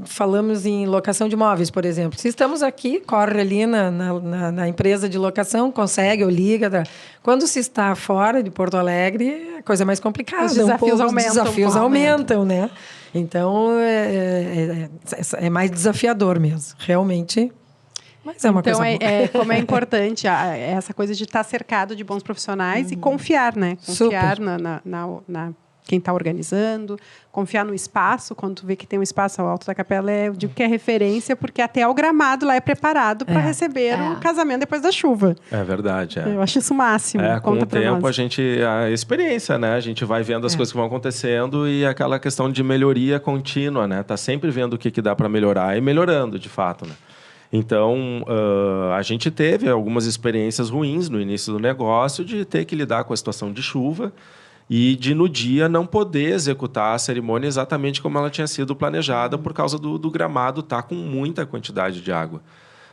falamos em locação de imóveis, por exemplo. Se estamos aqui, corre ali na empresa de locação, consegue ou liga. Quando se está fora de Porto Alegre, a coisa é mais complicada. Os desafios aumentam, né? Então, é mais desafiador mesmo, realmente. Mas é uma coisa boa. Como é importante essa coisa de estar cercado de bons profissionais e confiar, né? Confiar na quem está organizando, confiar no espaço. Quando tu vê que tem um espaço ao alto da capela, eu digo que é referência, porque até o gramado lá é preparado para receber o casamento depois da chuva. É verdade. Eu acho isso o máximo. Com o tempo, a experiência, né? A gente vai vendo as coisas que vão acontecendo e aquela questão de melhoria contínua, né? Tá sempre vendo o que dá para melhorar e melhorando, de fato, né? Então, a gente teve algumas experiências ruins no início do negócio de ter que lidar com a situação de chuva e de, no dia, não poder executar a cerimônia exatamente como ela tinha sido planejada por causa do gramado estar com muita quantidade de água,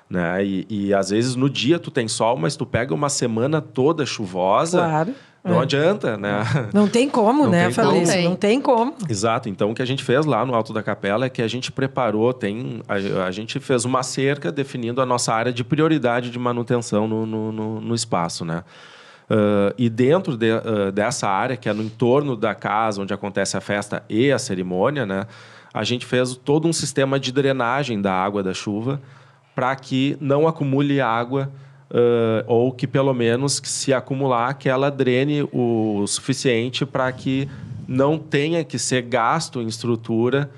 né? E, às vezes, no dia tu tem sol, mas tu pega uma semana toda chuvosa... Claro. Não adianta, né? Não tem como, né, Fabrício? Não tem como. Exato. Então, o que a gente fez lá no Alto da Capela é que a gente preparou, a gente fez uma cerca definindo a nossa área de prioridade de manutenção no espaço, né? E dentro dessa área, que é no entorno da casa, onde acontece a festa e a cerimônia, né, a gente fez todo um sistema de drenagem da água da chuva para que não acumule água, ou que, pelo menos, se acumular, que ela drene o suficiente para que não tenha que ser gasto em estrutura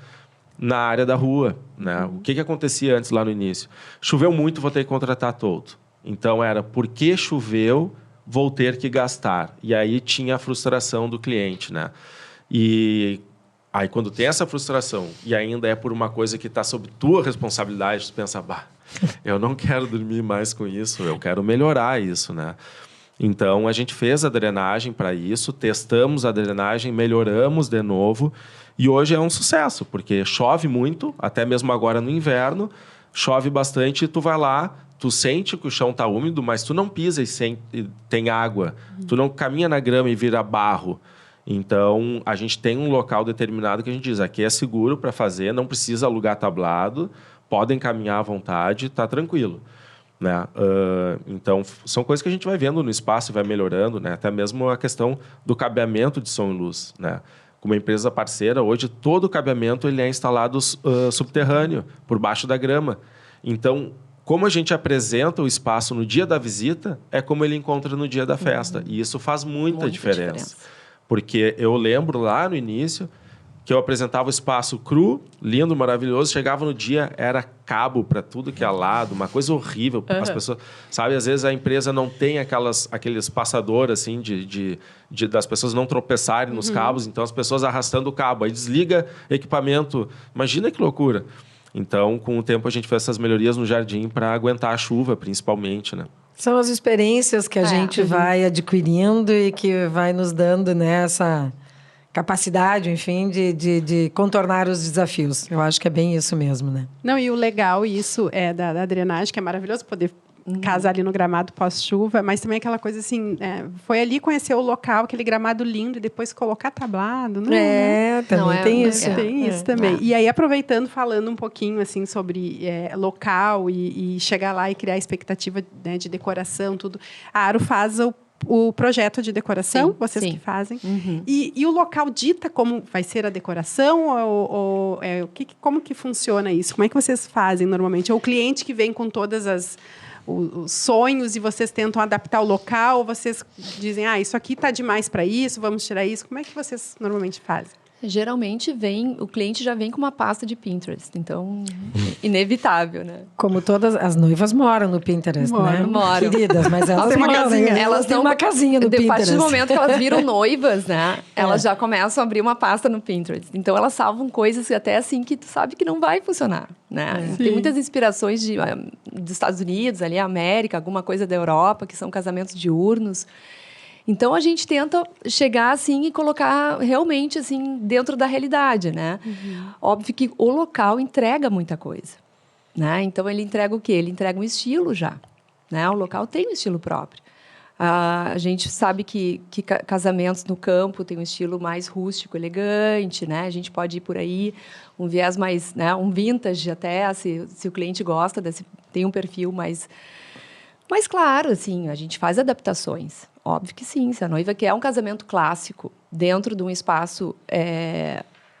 na área da rua, né? O que acontecia antes, lá no início? Choveu muito, vou ter que contratar toldo. Então, era porque choveu... vou ter que gastar. E aí tinha a frustração do cliente, né? E aí, quando tem essa frustração e ainda é por uma coisa que está sob tua responsabilidade, tu pensa, eu não quero dormir mais com isso, eu quero melhorar isso, né? Então, a gente fez a drenagem para isso, testamos a drenagem, melhoramos de novo e hoje é um sucesso, porque chove muito, até mesmo agora no inverno, chove bastante e tu vai lá, tu sente que o chão está úmido, mas tu não pisa e tem água. Tu não caminha na grama e vira barro. Então, a gente tem um local determinado que a gente diz, aqui é seguro para fazer, não precisa alugar tablado, podem caminhar à vontade, está tranquilo, né? Então, são coisas que a gente vai vendo no espaço e vai melhorando, né? Até mesmo a questão do cabeamento de som e luz, né? Com uma empresa parceira, hoje todo o cabeamento ele é instalado subterrâneo, por baixo da grama. Então, como a gente apresenta o espaço no dia da visita, é como ele encontra no dia da festa. E isso faz muita diferença. Porque eu lembro lá no início que eu apresentava o espaço cru, lindo, maravilhoso, chegava no dia, era cabo para tudo que é lado, uma coisa horrível. As pessoas, sabe, às vezes a empresa não tem aqueles passadores assim das pessoas não tropeçarem nos cabos, então as pessoas arrastando o cabo, aí desliga equipamento. Imagina que loucura. Então, com o tempo, a gente fez essas melhorias no jardim para aguentar a chuva, principalmente, né? São as experiências que a gente vai adquirindo e que vai nos dando, né, essa capacidade, enfim, de contornar os desafios. Eu acho que é bem isso mesmo, né? Não, e o legal isso é da drenagem, que é maravilhoso poder casar ali no gramado pós-chuva, mas também aquela coisa assim, foi ali conhecer o local, aquele gramado lindo, e depois colocar tablado, né? Também tem isso. Tem isso também. E aí, aproveitando, falando um pouquinho assim sobre local e chegar lá e criar expectativa, né, de decoração, tudo. A Aro faz o projeto de decoração, vocês que fazem. E o local dita como vai ser a decoração? Como que funciona isso? Como é que vocês fazem normalmente? É o cliente que vem com todas os sonhos e vocês tentam adaptar o local? Ou vocês dizem, isso aqui está demais para isso, vamos tirar isso? Como é que vocês normalmente fazem? Geralmente o cliente já vem com uma pasta de Pinterest, então inevitável, né? Como todas as noivas moram no Pinterest, né? Moram. Queridas, mas elas têm uma casinha. Elas têm uma casinha no Pinterest. A partir do momento que elas viram noivas, né? Elas já começam a abrir uma pasta no Pinterest. Então elas salvam coisas até assim que tu sabe que não vai funcionar, né? Tem muitas inspirações dos Estados Unidos, ali América, alguma coisa da Europa, que são casamentos diurnos. Então, a gente tenta chegar, assim, e colocar realmente, assim, dentro da realidade, né? Óbvio que o local entrega muita coisa, né? Então, ele entrega o quê? Ele entrega um estilo já, né? O local tem um estilo próprio. A gente sabe que casamentos no campo tem um estilo mais rústico, elegante, né? A gente pode ir por aí, um viés mais, né? Um vintage até, se o cliente gosta, tem um perfil mais claro, assim, a gente faz adaptações. Óbvio que sim, se a noiva quer um casamento clássico dentro de um espaço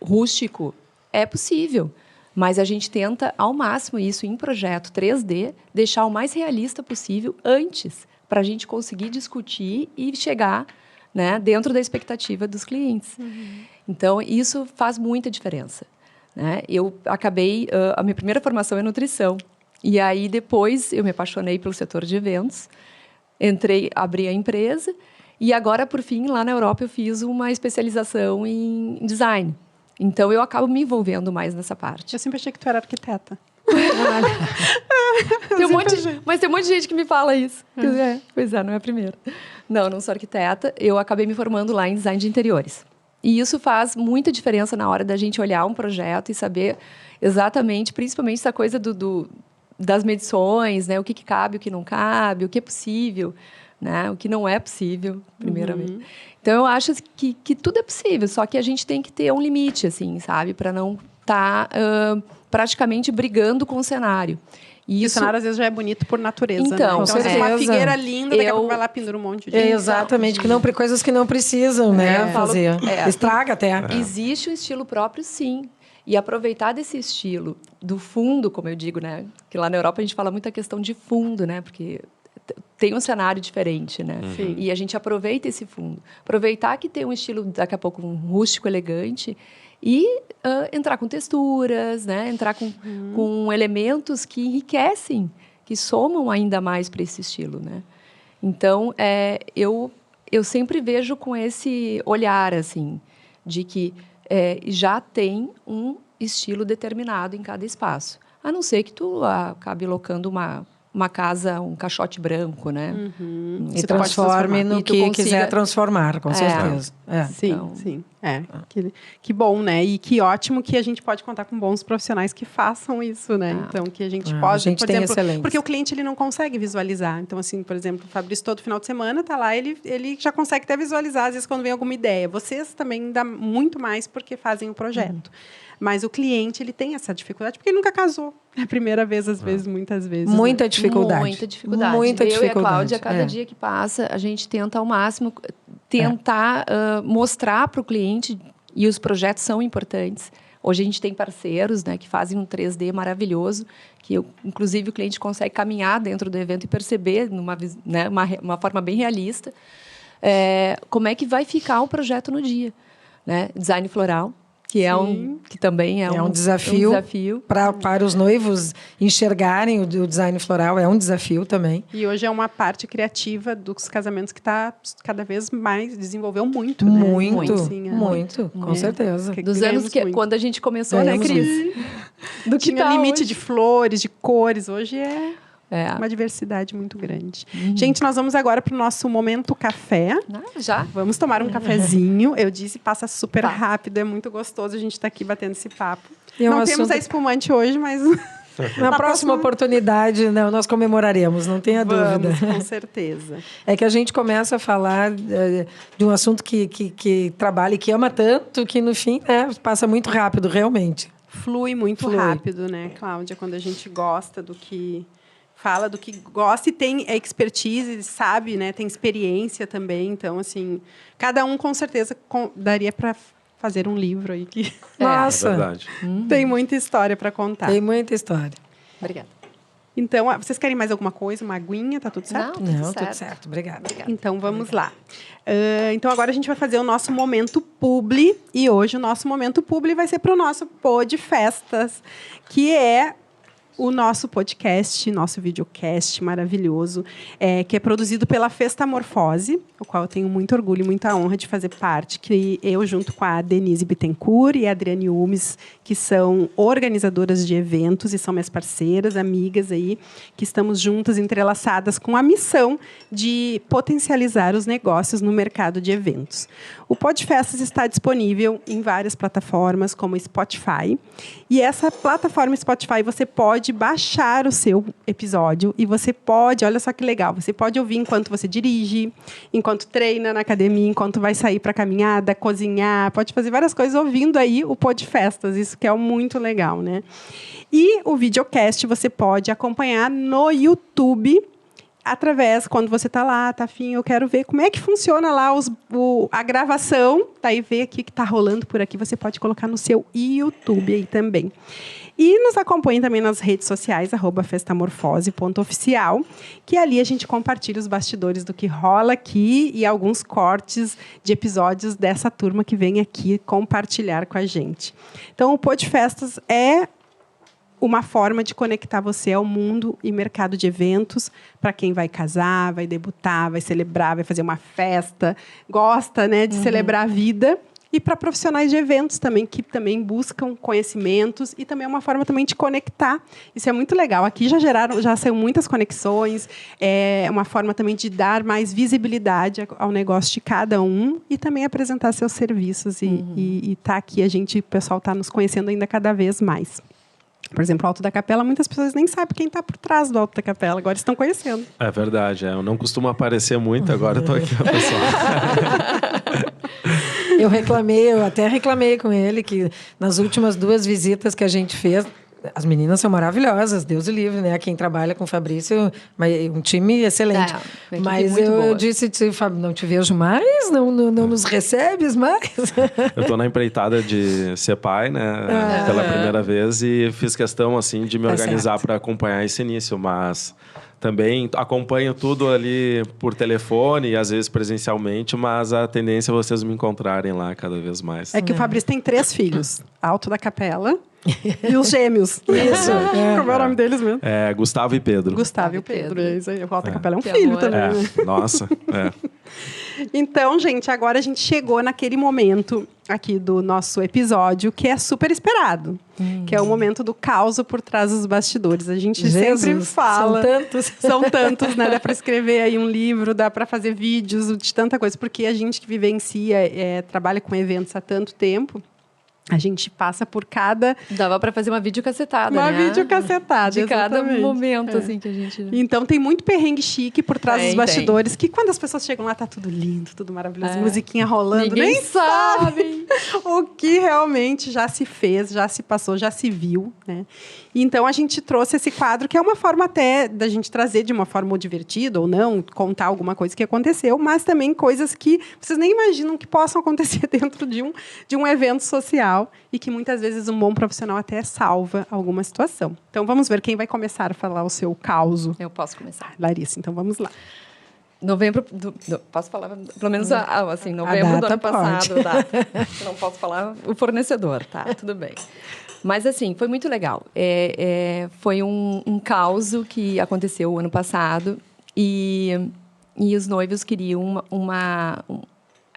rústico, é possível. Mas a gente tenta, ao máximo, isso em projeto 3D, deixar o mais realista possível antes, para a gente conseguir discutir e chegar, né, dentro da expectativa dos clientes. Então, isso faz muita diferença, né? Eu acabei... a minha primeira formação é nutrição. E aí, depois, eu me apaixonei pelo setor de eventos. Abri a empresa. E agora, por fim, lá na Europa, eu fiz uma especialização em design. Então, eu acabo me envolvendo mais nessa parte. Eu sempre achei que tu era arquiteta. Mas tem um monte de gente que me fala isso. Pois é, não é a primeira. Não sou arquiteta. Eu acabei me formando lá em design de interiores. E isso faz muita diferença na hora da gente olhar um projeto e saber exatamente, principalmente essa coisa das medições, né? O que cabe, o que não cabe, o que é possível, né? O que não é possível, primeiramente. Então, eu acho que tudo é possível, só que a gente tem que ter um limite, assim, sabe? Para não estar praticamente brigando com o cenário. E o cenário, às vezes, já é bonito por natureza, então, né? Então, às vezes, uma figueira linda, daqui a pouco vai lá, pendura um monte de... Exatamente, coisas que não precisam, né? Fazer. Estraga até. Existe um estilo próprio, sim. E aproveitar desse estilo do fundo, como eu digo, né? Que lá na Europa a gente fala muito a questão de fundo, né? Porque tem um cenário diferente, né? Sim. E a gente aproveita esse fundo. Aproveitar que tem um estilo, daqui a pouco, um rústico elegante e entrar com texturas, né? Entrar com elementos que enriquecem, que somam ainda mais para esse estilo, né? Então, eu sempre vejo com esse olhar, assim, de que já tem um estilo determinado em cada espaço. A não ser que tu acabe locando uma casa, um caixote branco, né? E transforme no que quiser transformar, com certeza. Sim, então, sim. Que bom, né? E que ótimo que a gente pode contar com bons profissionais que façam isso, né? Então, que a gente pode... A gente por tem exemplo, excelência. porque o cliente ele não consegue visualizar. Então, assim, por exemplo, o Fabrício todo final de semana está lá, ele já consegue até visualizar, às vezes, quando vem alguma ideia. Vocês também dá muito mais porque fazem o projeto. Mas o cliente, ele tem essa dificuldade, porque ele nunca casou. É a primeira vez, às vezes, muitas vezes. Muita dificuldade. Muita dificuldade. Muita dificuldade. Eu e a Cláudia, cada dia que passa, a gente tenta ao máximo mostrar para o cliente, e os projetos são importantes. Hoje a gente tem parceiros, né, que fazem um 3D maravilhoso, que inclusive o cliente consegue caminhar dentro do evento e perceber, uma forma bem realista, como é que vai ficar o projeto no dia. Né? Design floral. Que também é um desafio. Para os noivos enxergarem o design floral, é um desafio também. E hoje é uma parte criativa dos casamentos que está cada vez mais, desenvolveu muito, né? Muito, assim, com certeza. Dos anos quando a gente começou, né, Cris? Do que tinha limite hoje. De flores, de cores. Hoje é uma diversidade muito grande. Gente, nós vamos agora para o nosso momento café. Já? Vamos tomar um cafezinho. Eu disse, passa super rápido, é muito gostoso a gente estar aqui batendo esse papo. Não temos a espumante hoje, mas... Na próxima oportunidade, nós comemoraremos, não tenha dúvida. Com certeza. É que a gente começa a falar de um assunto que trabalha e que ama tanto, que no fim passa muito rápido, realmente. Flui muito rápido, né, Cláudia? Quando a gente gosta do que... Fala do que gosta e tem expertise, sabe, né? Tem experiência também. Então, assim, cada um, com certeza, daria para fazer um livro aí. Nossa! É verdade. Tem muita história para contar. Tem muita história. Obrigada. Então, vocês querem mais alguma coisa? Uma aguinha? Tá tudo certo? Não, tudo certo. Obrigada. Então, vamos lá. Então, agora a gente vai fazer o nosso momento publi. E hoje o nosso momento publi vai ser para o nosso Pod Festas, que é o nosso podcast, nosso videocast maravilhoso, que é produzido pela Festamorfose, o qual eu tenho muito orgulho e muita honra de fazer parte, que eu, junto com a Denise Bittencourt e a Adriane Umes, que são organizadoras de eventos e são minhas parceiras, amigas aí, que estamos juntas, entrelaçadas com a missão de potencializar os negócios no mercado de eventos. O Podfestas está disponível em várias plataformas, como Spotify. E essa plataforma Spotify, você pode baixar o seu episódio e você pode, olha só que legal, você pode ouvir enquanto você dirige, enquanto treina na academia, enquanto vai sair para caminhada, cozinhar, pode fazer várias coisas ouvindo aí o Podfestas, isso que é muito legal, né? E o videocast você pode acompanhar no YouTube, através, quando você está lá, tá afim, eu quero ver como é que funciona lá a gravação, daí ver o que está rolando por aqui, você pode colocar no seu YouTube aí também. E nos acompanhe também nas redes sociais, @festamorfose.oficial, que ali a gente compartilha os bastidores do que rola aqui e alguns cortes de episódios dessa turma que vem aqui compartilhar com a gente. Então, o Podfestas é uma forma de conectar você ao mundo e mercado de eventos, para quem vai casar, vai debutar, vai celebrar, vai fazer uma festa, gosta, né, de celebrar a vida, e para profissionais de eventos também, que também buscam conhecimentos, e também é uma forma também de conectar. Isso é muito legal. Aqui já saiu muitas conexões, é uma forma também de dar mais visibilidade ao negócio de cada um e também apresentar seus serviços. E tá aqui, o pessoal está nos conhecendo ainda cada vez mais. Por exemplo, o Alto da Capela, muitas pessoas nem sabem quem está por trás do Alto da Capela. Agora estão conhecendo. É verdade. Eu não costumo aparecer muito, agora eu estou aqui, pessoal. Eu até reclamei com ele que nas últimas 2 visitas que a gente fez, as meninas são maravilhosas, Deus o livre, né? Quem trabalha com o Fabrício, um time excelente. Mas eu disse, Fábio, não te vejo mais? Não nos recebes mais? Eu estou na empreitada de ser pai, né? Pela primeira vez, e fiz questão, assim, de me organizar para acompanhar esse início, mas também acompanho tudo ali por telefone e às vezes presencialmente, mas a tendência é vocês me encontrarem lá cada vez mais. É que o Fabrício tem 3 filhos, Alto da Capela e os gêmeos. Isso. Como é o nome deles mesmo? Gustavo e Pedro. Gustavo e Pedro. É isso aí. O Alto da Capela é um filho também. Né? Nossa. Então, gente, agora a gente chegou naquele momento aqui do nosso episódio que é super esperado, que é o momento do caos por trás dos bastidores. A gente sempre fala... São tantos, né? Dá para escrever aí um livro, dá para fazer vídeos de tanta coisa, porque a gente que vivencia, trabalha com eventos há tanto tempo, a gente passa por cada... Dava para fazer uma videocacetada, né? Uma videocacetada, de cada exatamente. momento, assim, que a gente... Então, tem muito perrengue chique por trás dos bastidores, que quando as pessoas chegam lá, tá tudo lindo, tudo maravilhoso, musiquinha rolando, ninguém nem sabe o que realmente já se fez, já se passou, já se viu, né? Então, a gente trouxe esse quadro, que é uma forma até da gente trazer de uma forma divertida ou não, contar alguma coisa que aconteceu, mas também coisas que vocês nem imaginam que possam acontecer dentro de um evento social e que muitas vezes um bom profissional até salva alguma situação. Então, vamos ver quem vai começar a falar o seu caos. Eu posso começar. Larissa, então vamos lá. Novembro... posso falar? Pelo menos, assim, novembro do ano passado. Não posso falar o fornecedor, tá? Tudo bem. Mas, assim, foi muito legal. Foi um caos que aconteceu o ano passado e os noivos queriam uma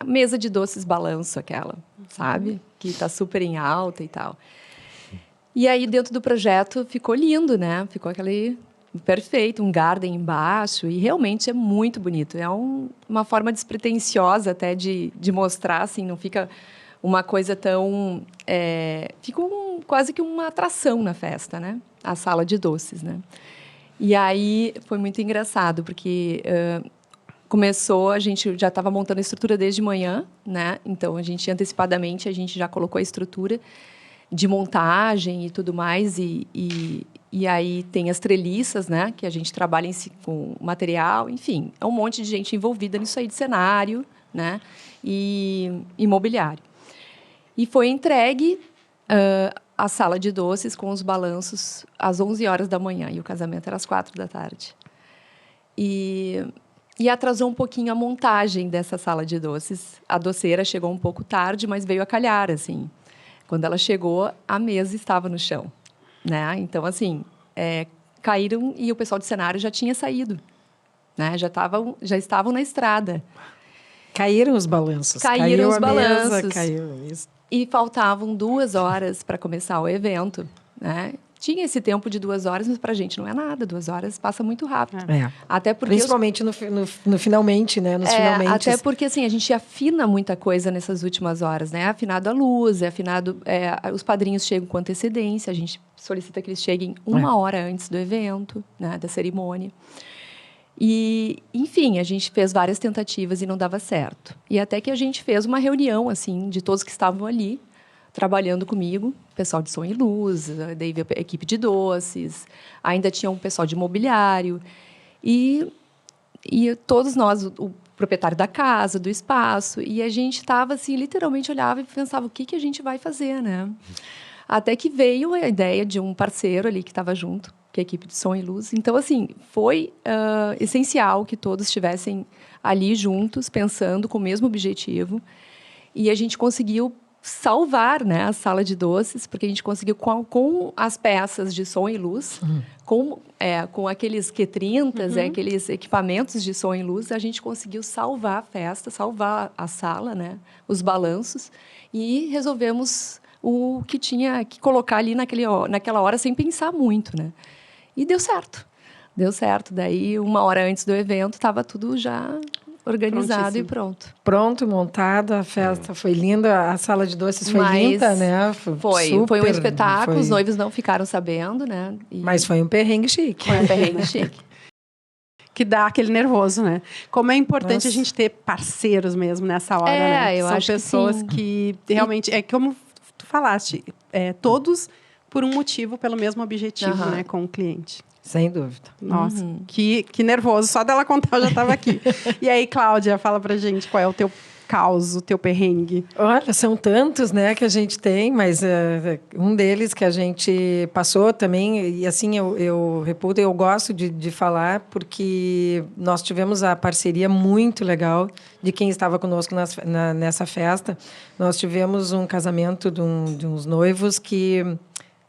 mesa de doces balanço, aquela, sabe? Que está super em alta e tal. E aí, dentro do projeto, ficou lindo, né? Ficou aquele perfeito, um garden embaixo, e realmente é muito bonito. É uma forma despretensiosa até de mostrar, assim, não fica uma coisa tão... fica quase que uma atração na festa, né? A sala de doces, né? E aí foi muito engraçado, porque começou, a gente já estava montando a estrutura desde manhã, né? Então, antecipadamente, a gente já colocou a estrutura de montagem e tudo mais, e aí tem as treliças, né? Que a gente trabalha com material, enfim, é um monte de gente envolvida nisso aí de cenário, né? E imobiliário. E foi entregue a sala de doces com os balanços às 11 horas da manhã, e o casamento era às 4 da tarde. E atrasou um pouquinho a montagem dessa sala de doces. A doceira chegou um pouco tarde, mas veio a calhar, assim. Quando ela chegou, a mesa estava no chão, né? Então, assim, caíram e o pessoal de cenário já tinha saído, né? Já estavam na estrada. Caíram os balanços. Caíram os balanços. Mesa, caiu isso. E faltavam 2 horas para começar o evento, né? Tinha esse tempo de 2 horas, mas para a gente não é nada. 2 horas passa muito rápido. Até porque principalmente no finalmente, né? Nos finalmente. Até porque assim, a gente afina muita coisa nessas últimas horas, né? É afinado a luz, os padrinhos chegam com antecedência, a gente solicita que eles cheguem 1 hora antes do evento, né? Da cerimônia. E, enfim, a gente fez várias tentativas e não dava certo. E até que a gente fez uma reunião, assim, de todos que estavam ali, trabalhando comigo, pessoal de som e luz, daí veio a equipe de doces, ainda tinha um pessoal de mobiliário, e todos nós, o proprietário da casa, do espaço, e a gente estava, assim, literalmente olhava e pensava, o que a gente vai fazer, né? Até que veio a ideia de um parceiro ali que estava junto, que é a equipe de som e luz. Então, assim, foi essencial que todos estivessem ali juntos, pensando com o mesmo objetivo, e a gente conseguiu salvar, né, a sala de doces, porque a gente conseguiu, com as peças de som e luz, com aqueles Q30, aqueles equipamentos de som e luz, a gente conseguiu salvar a festa, salvar a sala, né, os balanços, e resolvemos o que tinha que colocar ali naquela hora, sem pensar muito, né? E deu certo. Deu certo. Daí, 1 hora antes do evento, estava tudo já organizado e pronto. Pronto, montado, a festa foi linda, a sala de doces foi linda, né? Foi um espetáculo, os noivos não ficaram sabendo, né? Mas foi um perrengue chique. Foi um perrengue chique. Que dá aquele nervoso, né? Como é importante a gente ter parceiros mesmo nessa hora, né? Eu São acho pessoas que realmente... É como tu falaste, todos por um motivo, pelo mesmo objetivo, né? Com o cliente. Sem dúvida. Nossa, que nervoso. Só dela contar, eu já estava aqui. E aí, Cláudia, fala pra gente qual é o teu caos, o teu perrengue. Olha, são tantos, né, que a gente tem, mas um deles que a gente passou também, e assim, eu gosto de falar, porque nós tivemos a parceria muito legal de quem estava conosco nessa festa. Nós tivemos um casamento de uns noivos que...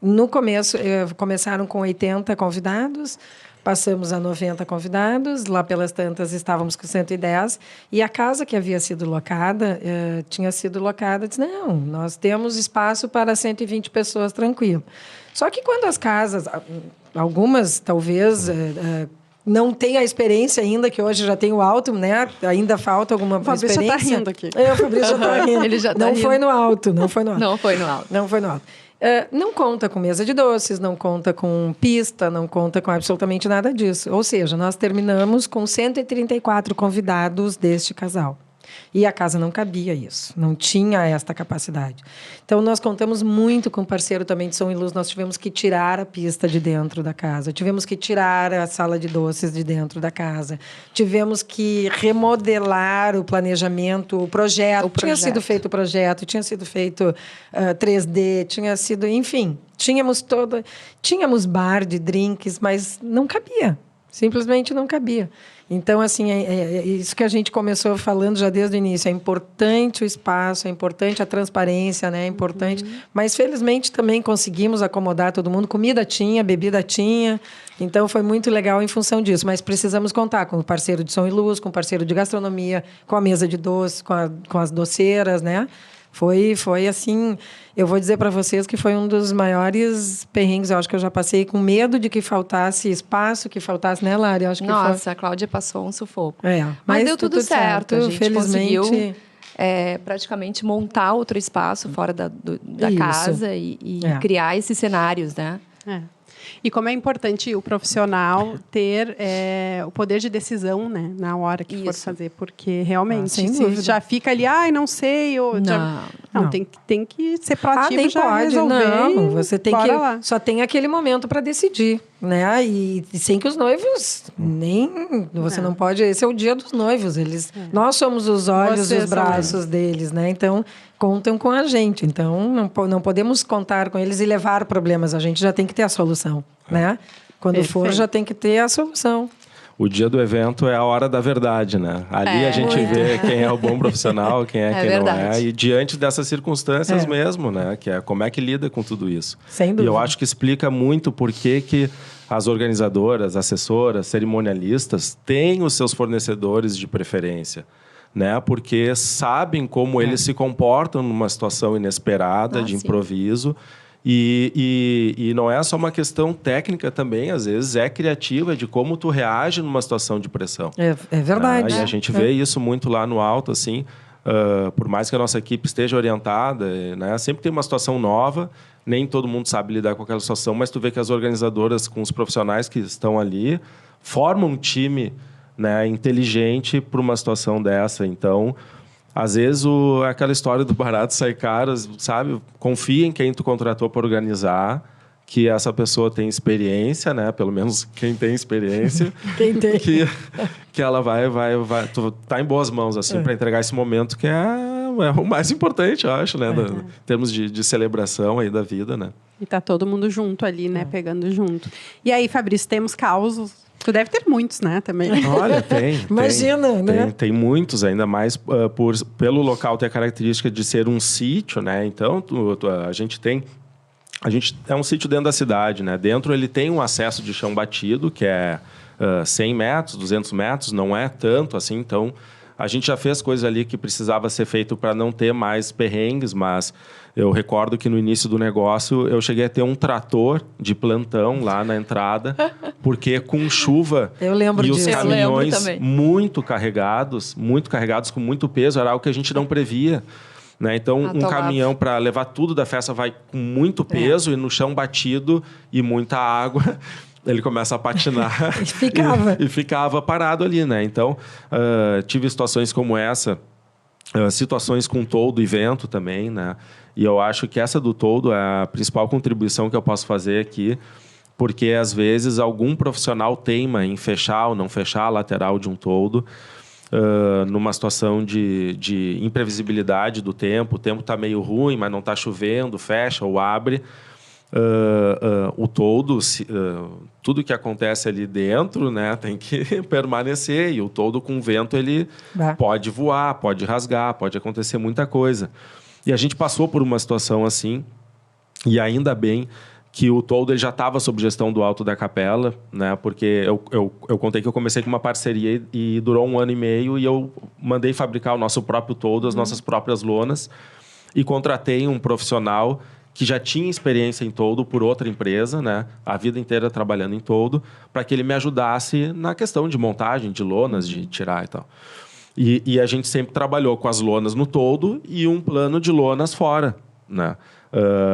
No começo, começaram com 80 convidados, passamos a 90 convidados, lá pelas tantas estávamos com 110, e a casa que havia sido locada, tinha sido locada, disse, não, nós temos espaço para 120 pessoas, tranquilo. Só que quando as casas, algumas talvez... não tem a experiência ainda, que hoje já tem o alto, né? Ainda falta alguma experiência. O Fabrício já está rindo aqui. O Fabrício já está rindo. Ele já tá não rindo. foi no alto, não foi no alto. Não foi no alto. Não foi no alto. Não conta com mesa de doces, não conta com pista, não conta com absolutamente nada disso. Ou seja, nós terminamos com 134 convidados deste casal. E a casa não cabia isso, não tinha esta capacidade. Então, nós contamos muito com o parceiro também de som e luz. Nós tivemos que tirar a pista de dentro da casa, tivemos que tirar a sala de doces de dentro da casa, tivemos que remodelar o planejamento, o projeto. Tinha sido feito o projeto, tinha sido feito 3D, tinha sido... Enfim, tínhamos bar de drinks, mas não cabia. Simplesmente não cabia. Então, assim, é isso que a gente começou falando já desde o início. É importante o espaço, é importante a transparência, né? É importante. Mas, felizmente, também conseguimos acomodar todo mundo. Comida tinha, bebida tinha. Então, foi muito legal em função disso. Mas precisamos contar com o parceiro de som e luz, com o parceiro de gastronomia, com a mesa de doces, com as doceiras, né? Foi assim, eu vou dizer para vocês que foi um dos maiores perrengues, eu acho que eu já passei com medo de que faltasse espaço, que faltasse, né, Lari? Eu acho que Nossa, a Cláudia passou um sufoco. Mas deu tudo certo. A gente felizmente conseguiu praticamente montar outro espaço fora da casa e criar esses cenários, né? E como é importante o profissional ter o poder de decisão, né, na hora que for fazer, porque realmente se já fica ali, não sei, não. Tem que ser proativo, nem já pode, resolver. Não, você tem que lá. só tem aquele momento para decidir, né? E sem que os noivos você não pode. Esse é o dia dos noivos. Nós somos os olhos, os braços deles, né? Então contam com a gente. Então não podemos contar com eles e levar problemas. A gente já tem que ter a solução, né? Quando for, já tem que ter a solução. O dia do evento é a hora da verdade, né? Ali a gente vê quem é o bom profissional, quem quem verdade. não é. E diante dessas circunstâncias mesmo, né? Que é como é que lida com tudo isso. Sem dúvida. E eu acho que explica muito por que as organizadoras, assessoras, cerimonialistas têm os seus fornecedores de preferência, né? Porque sabem como eles se comportam numa situação inesperada, de improviso. E não é só uma questão técnica também, às vezes é criativa, de como tu reage numa situação de pressão. É verdade. E a gente vê isso muito lá no alto, assim, por mais que a nossa equipe esteja orientada, né, sempre tem uma situação nova, nem todo mundo sabe lidar com aquela situação, mas tu vê que as organizadoras, com os profissionais que estão ali, formam um time, né, inteligente para uma situação dessa. Então, às vezes, aquela história do barato sai caro, sabe? Confia em quem tu contratou para organizar, que essa pessoa tem experiência, né? Pelo menos quem tem experiência. Quem tem. Que ela vai... Tu tá em boas mãos, assim, para entregar esse momento que é o mais importante, eu acho, né? Em termos de celebração aí da vida, né? E tá todo mundo junto ali, né? Pegando junto. E aí, Fabrício, temos causos... Tu deve ter muitos, né, também. Olha, tem. Imagina, né? Tem muitos, ainda mais pelo local ter a característica de ser um sítio, né? Então, a gente é um sítio dentro da cidade, né? Dentro ele tem um acesso de chão batido, que é 100 metros, 200 metros, não é tanto assim. Então, a gente já fez coisas ali que precisava ser feito para não ter mais perrengues, mas eu recordo que no início do negócio eu cheguei a ter um trator de plantão lá na entrada, porque com chuva eu lembro e os disso. caminhões muito carregados com muito peso, era algo que a gente não previa. Né? Então, um caminhão para levar tudo da festa vai com muito peso e no chão batido e muita água... Ele começa a patinar e ficava parado ali, né? Então, tive situações como essa, situações com toldo e vento também, né? E eu acho que essa do toldo é a principal contribuição que eu posso fazer aqui, porque às vezes algum profissional teima em fechar ou não fechar a lateral de um toldo, numa situação de imprevisibilidade do tempo. O tempo está meio ruim, mas não está chovendo, fecha ou abre. O toldo, tudo que acontece ali dentro, né, tem que permanecer, e o toldo com vento ele pode voar, pode rasgar, pode acontecer muita coisa. E a gente passou por uma situação assim, e ainda bem que o toldo ele já estava sob gestão do Alto da Capela, né, porque eu contei que eu comecei com uma parceria e durou 1 ano e meio, e eu mandei fabricar o nosso próprio toldo, as nossas próprias lonas, e contratei um profissional que já tinha experiência em toldo por outra empresa, né? A vida inteira trabalhando em toldo, para que ele me ajudasse na questão de montagem de lonas, de tirar e tal. E a gente sempre trabalhou com as lonas no toldo e um plano de lonas fora, né?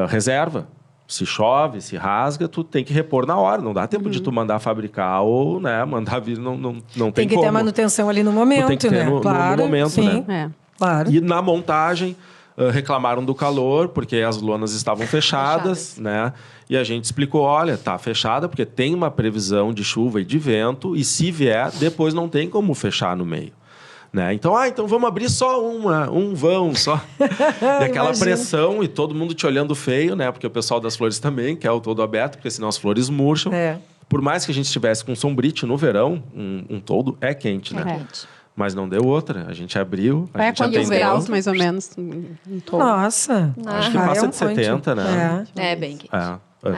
Reserva. Se chove, se rasga, tu tem que repor na hora. Não dá tempo de tu mandar fabricar ou, né, mandar vir, não tem tem que como. ter manutenção ali no momento, tem que ter né? no momento, sim. né? Claro. E na montagem... reclamaram do calor, porque as lonas estavam fechadas, né? E a gente explicou, olha, tá fechada porque tem uma previsão de chuva e de vento, e se vier, depois não tem como fechar no meio. Né? Então, então vamos abrir só um vão, só. E aquela pressão, e todo mundo te olhando feio, né? Porque o pessoal das flores também quer o toldo aberto, porque senão as flores murcham. Por mais que a gente estivesse com sombrite no verão, um toldo é quente, né? Quente. Mas não deu outra. A gente abriu, a gente quantos atendeu. graus, mais ou menos, em toldo? Nossa. Acho que passa de 70, né? É bem quente.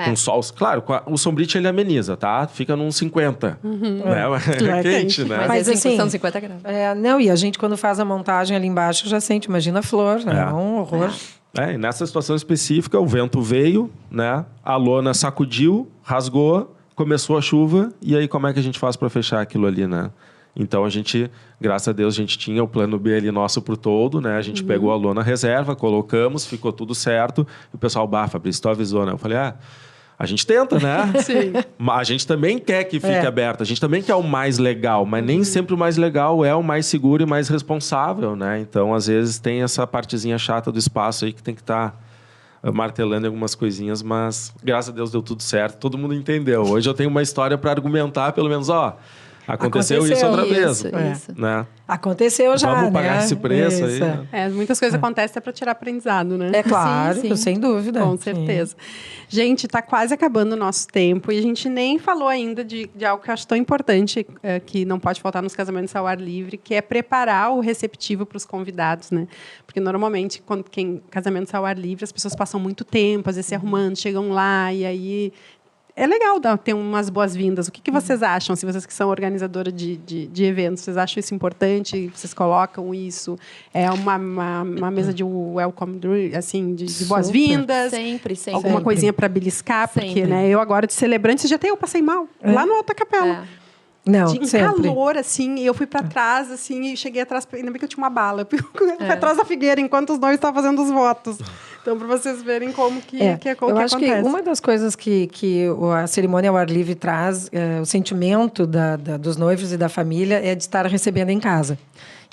Com sol, claro, o sombrite ele ameniza, tá? Fica num 50. Né? É quente, né? Mas assim, são 50 graus. Não, e a gente, quando faz a montagem ali embaixo, já sente, imagina a flor, né? É um horror. E nessa situação específica, o vento veio, né? A lona sacudiu, rasgou, começou a chuva, e aí como é que a gente faz para fechar aquilo ali, né? Então, a gente, graças a Deus, a gente tinha o plano B ali nosso pro todo, né? A gente pegou a lona reserva, colocamos, ficou tudo certo. E o pessoal, Fabrício, tu avisou, né? Eu falei, a gente tenta, né? Sim. Mas a gente também quer que fique aberto. A gente também quer o mais legal, mas nem sempre o mais legal é o mais seguro e mais responsável, né? Então, às vezes, tem essa partezinha chata do espaço aí que tem que estar martelando algumas coisinhas, mas, graças a Deus, deu tudo certo. Todo mundo entendeu. Hoje eu tenho uma história para argumentar, pelo menos, Aconteceu isso outra vez. Isso. Né? Aconteceu já, Vamos pagar esse preço aí. Né? Muitas coisas acontecem para tirar aprendizado, né? É claro, Sim. sem dúvida. Com certeza. Gente, está quase acabando o nosso tempo e a gente nem falou ainda de algo que eu acho tão importante, que não pode faltar nos casamentos ao ar livre, que é preparar o receptivo para os convidados, né? Porque, normalmente, casamentos ao ar livre, as pessoas passam muito tempo, às vezes se arrumando, chegam lá e aí... É legal ter umas boas-vindas. O que vocês acham? Se vocês que são organizadora de eventos, vocês acham isso importante? Vocês colocam isso? É uma mesa de welcome drink, assim, de boas-vindas? Sempre. Alguma coisinha para beliscar? Porque, né, eu agora de celebrante, eu passei mal. Lá no Alta Capela. Não, tinha sempre. calor, assim, e eu fui para trás, assim, e cheguei atrás, ainda bem que eu tinha uma bala. Eu fui atrás da figueira, enquanto os noivos estavam fazendo os votos. Então, para vocês verem como que eu acho acontece. Que uma das coisas que a cerimônia ao ar livre traz, o sentimento dos noivos e da família, é de estar recebendo em casa.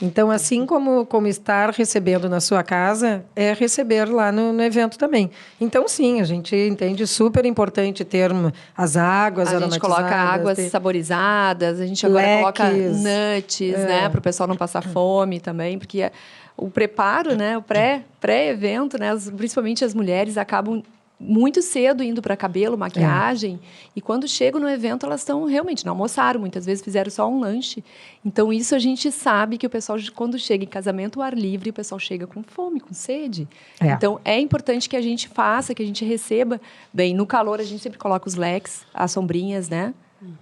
Então, assim como estar recebendo na sua casa, é receber lá no evento também. Então, sim, a gente entende super importante ter as águas aromatizadas. A gente coloca águas saborizadas, a gente agora coloca nuts, né? Para o pessoal não passar fome também, porque o preparo, né? O pré-evento, né? Principalmente as mulheres acabam muito cedo indo para cabelo, maquiagem, e quando chegam no evento elas estão realmente, não almoçaram, muitas vezes fizeram só um lanche. Então isso a gente sabe que o pessoal, quando chega em casamento ao ar livre, o pessoal chega com fome, com sede. Então é importante que a gente faça, que a gente receba. Bem, no calor a gente sempre coloca os leques, as sombrinhas, né?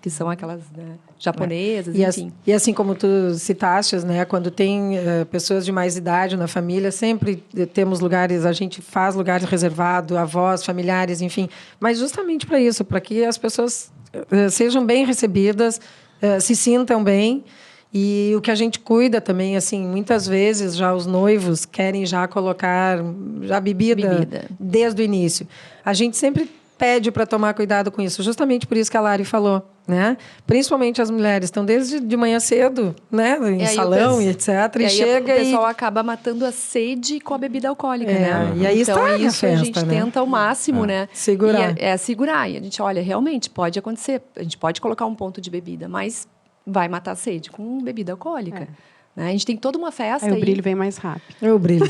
Que são aquelas, né, japonesas, enfim. E assim como tu citaste, né, quando tem pessoas de mais idade na família, sempre temos lugares, a gente faz lugares reservados, avós, familiares, enfim. Mas justamente para isso, para que as pessoas sejam bem recebidas, se sintam bem. E o que a gente cuida também, assim, muitas vezes já os noivos querem já colocar já bebida desde o início. A gente sempre pede para tomar cuidado com isso, justamente por isso que a Lari falou, né? Principalmente as mulheres estão desde de manhã cedo, né? Em salão e etc. E chega o pessoal acaba matando a sede com a bebida alcoólica, né? E aí então estraga isso a festa, a gente tenta ao máximo, né? Segurar. Segurar. E a gente, olha, realmente pode acontecer. A gente pode colocar um ponto de bebida, mas vai matar a sede com bebida alcoólica. Né? A gente tem toda uma festa. Aí o brilho vem mais rápido. O brilho.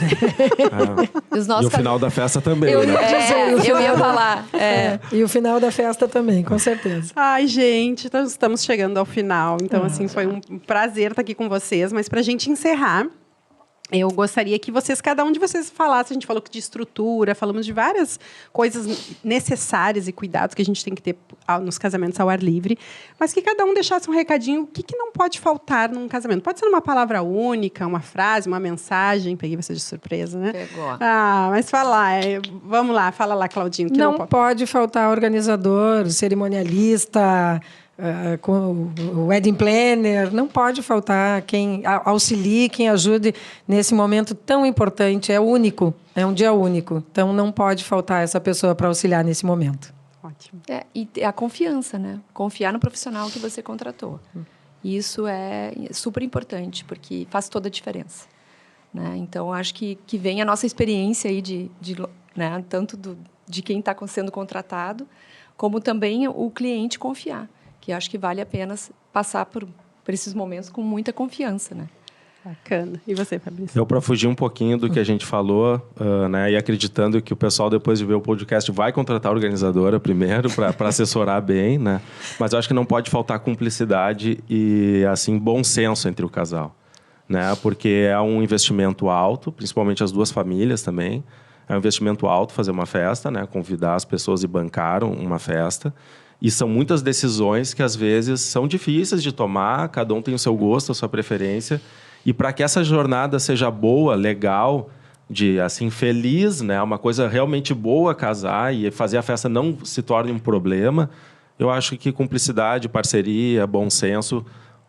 E o final da festa também, eu né? Eu ia falar. E o final da festa também, com certeza. Ai, gente, estamos chegando ao final. Então, assim, foi um prazer estar aqui com vocês. Mas para a gente encerrar, eu gostaria que cada um de vocês falasse. A gente falou de estrutura, falamos de várias coisas necessárias e cuidados que a gente tem que ter nos casamentos ao ar livre, mas que cada um deixasse um recadinho, o que não pode faltar num casamento. Pode ser uma palavra única, uma frase, uma mensagem. Peguei você de surpresa, né? Pegou. Mas vamos lá, fala lá, Claudinho. Que não pode faltar organizador, cerimonialista, com o wedding planner, não pode faltar quem auxilie, quem ajude nesse momento tão importante, é único, é um dia único, então não pode faltar essa pessoa para auxiliar nesse momento. Ótimo. E a confiança, né? Confiar no profissional que você contratou. Isso é super importante, porque faz toda a diferença. Né? Então, acho que vem a nossa experiência aí né? Tanto de quem está sendo contratado, como também o cliente confiar. Que acho que vale a pena passar por esses momentos com muita confiança, né? Bacana. E você, Fabrício? Eu, para fugir um pouquinho do que a gente falou, né, e acreditando que o pessoal, depois de ver o podcast, vai contratar a organizadora primeiro para assessorar bem, né? Mas eu acho que não pode faltar cumplicidade e, assim, bom senso entre o casal, né? Porque é um investimento alto, principalmente as duas famílias também. É um investimento alto fazer uma festa, né? Convidar as pessoas e bancar uma festa. E são muitas decisões que, às vezes, são difíceis de tomar, cada um tem o seu gosto, a sua preferência. E para que essa jornada seja boa, legal, assim, feliz, né? Uma coisa realmente boa casar e fazer a festa não se torne um problema, eu acho que cumplicidade, parceria, bom senso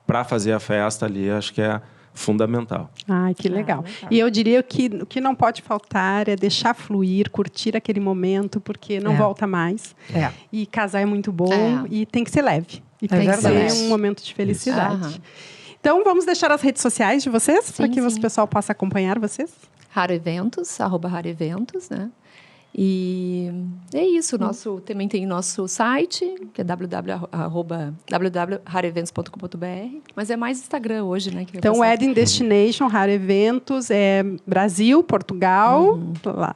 para fazer a festa ali, acho que é fundamental. Ai, que legal. E eu diria que o que não pode faltar é deixar fluir, curtir aquele momento, porque não volta mais. E casar é muito bom e tem que ser leve. E tem que ser um momento de felicidade. Então, vamos deixar as redes sociais de vocês, para que o pessoal possa acompanhar vocês? @raroeventos, né? E é isso. Também tem nosso site, que é www.rareeventos.com.br, mas é mais Instagram hoje, né? Então, Wedding Destination, Rare Eventos, é Brasil, Portugal.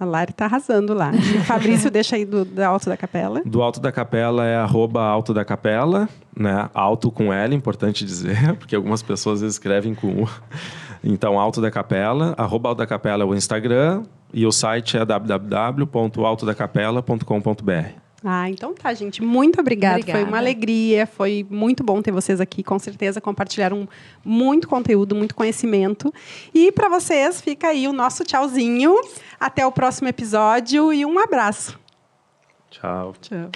A Lari está arrasando lá. E o Fabrício, deixa aí do Alto da Capela. Do Alto da Capela é @Alto da Capela, né? Alto com L, importante dizer, porque algumas pessoas escrevem com U. Então, Alto da Capela, @Alto da Capela é o Instagram, e o site é www.altodacapela.com.br. Então tá, gente. Muito obrigada. Foi uma alegria. Foi muito bom ter vocês aqui. Com certeza compartilharam muito conteúdo, muito conhecimento. E para vocês, fica aí o nosso tchauzinho. Até o próximo episódio e um abraço. Tchau. Tchau.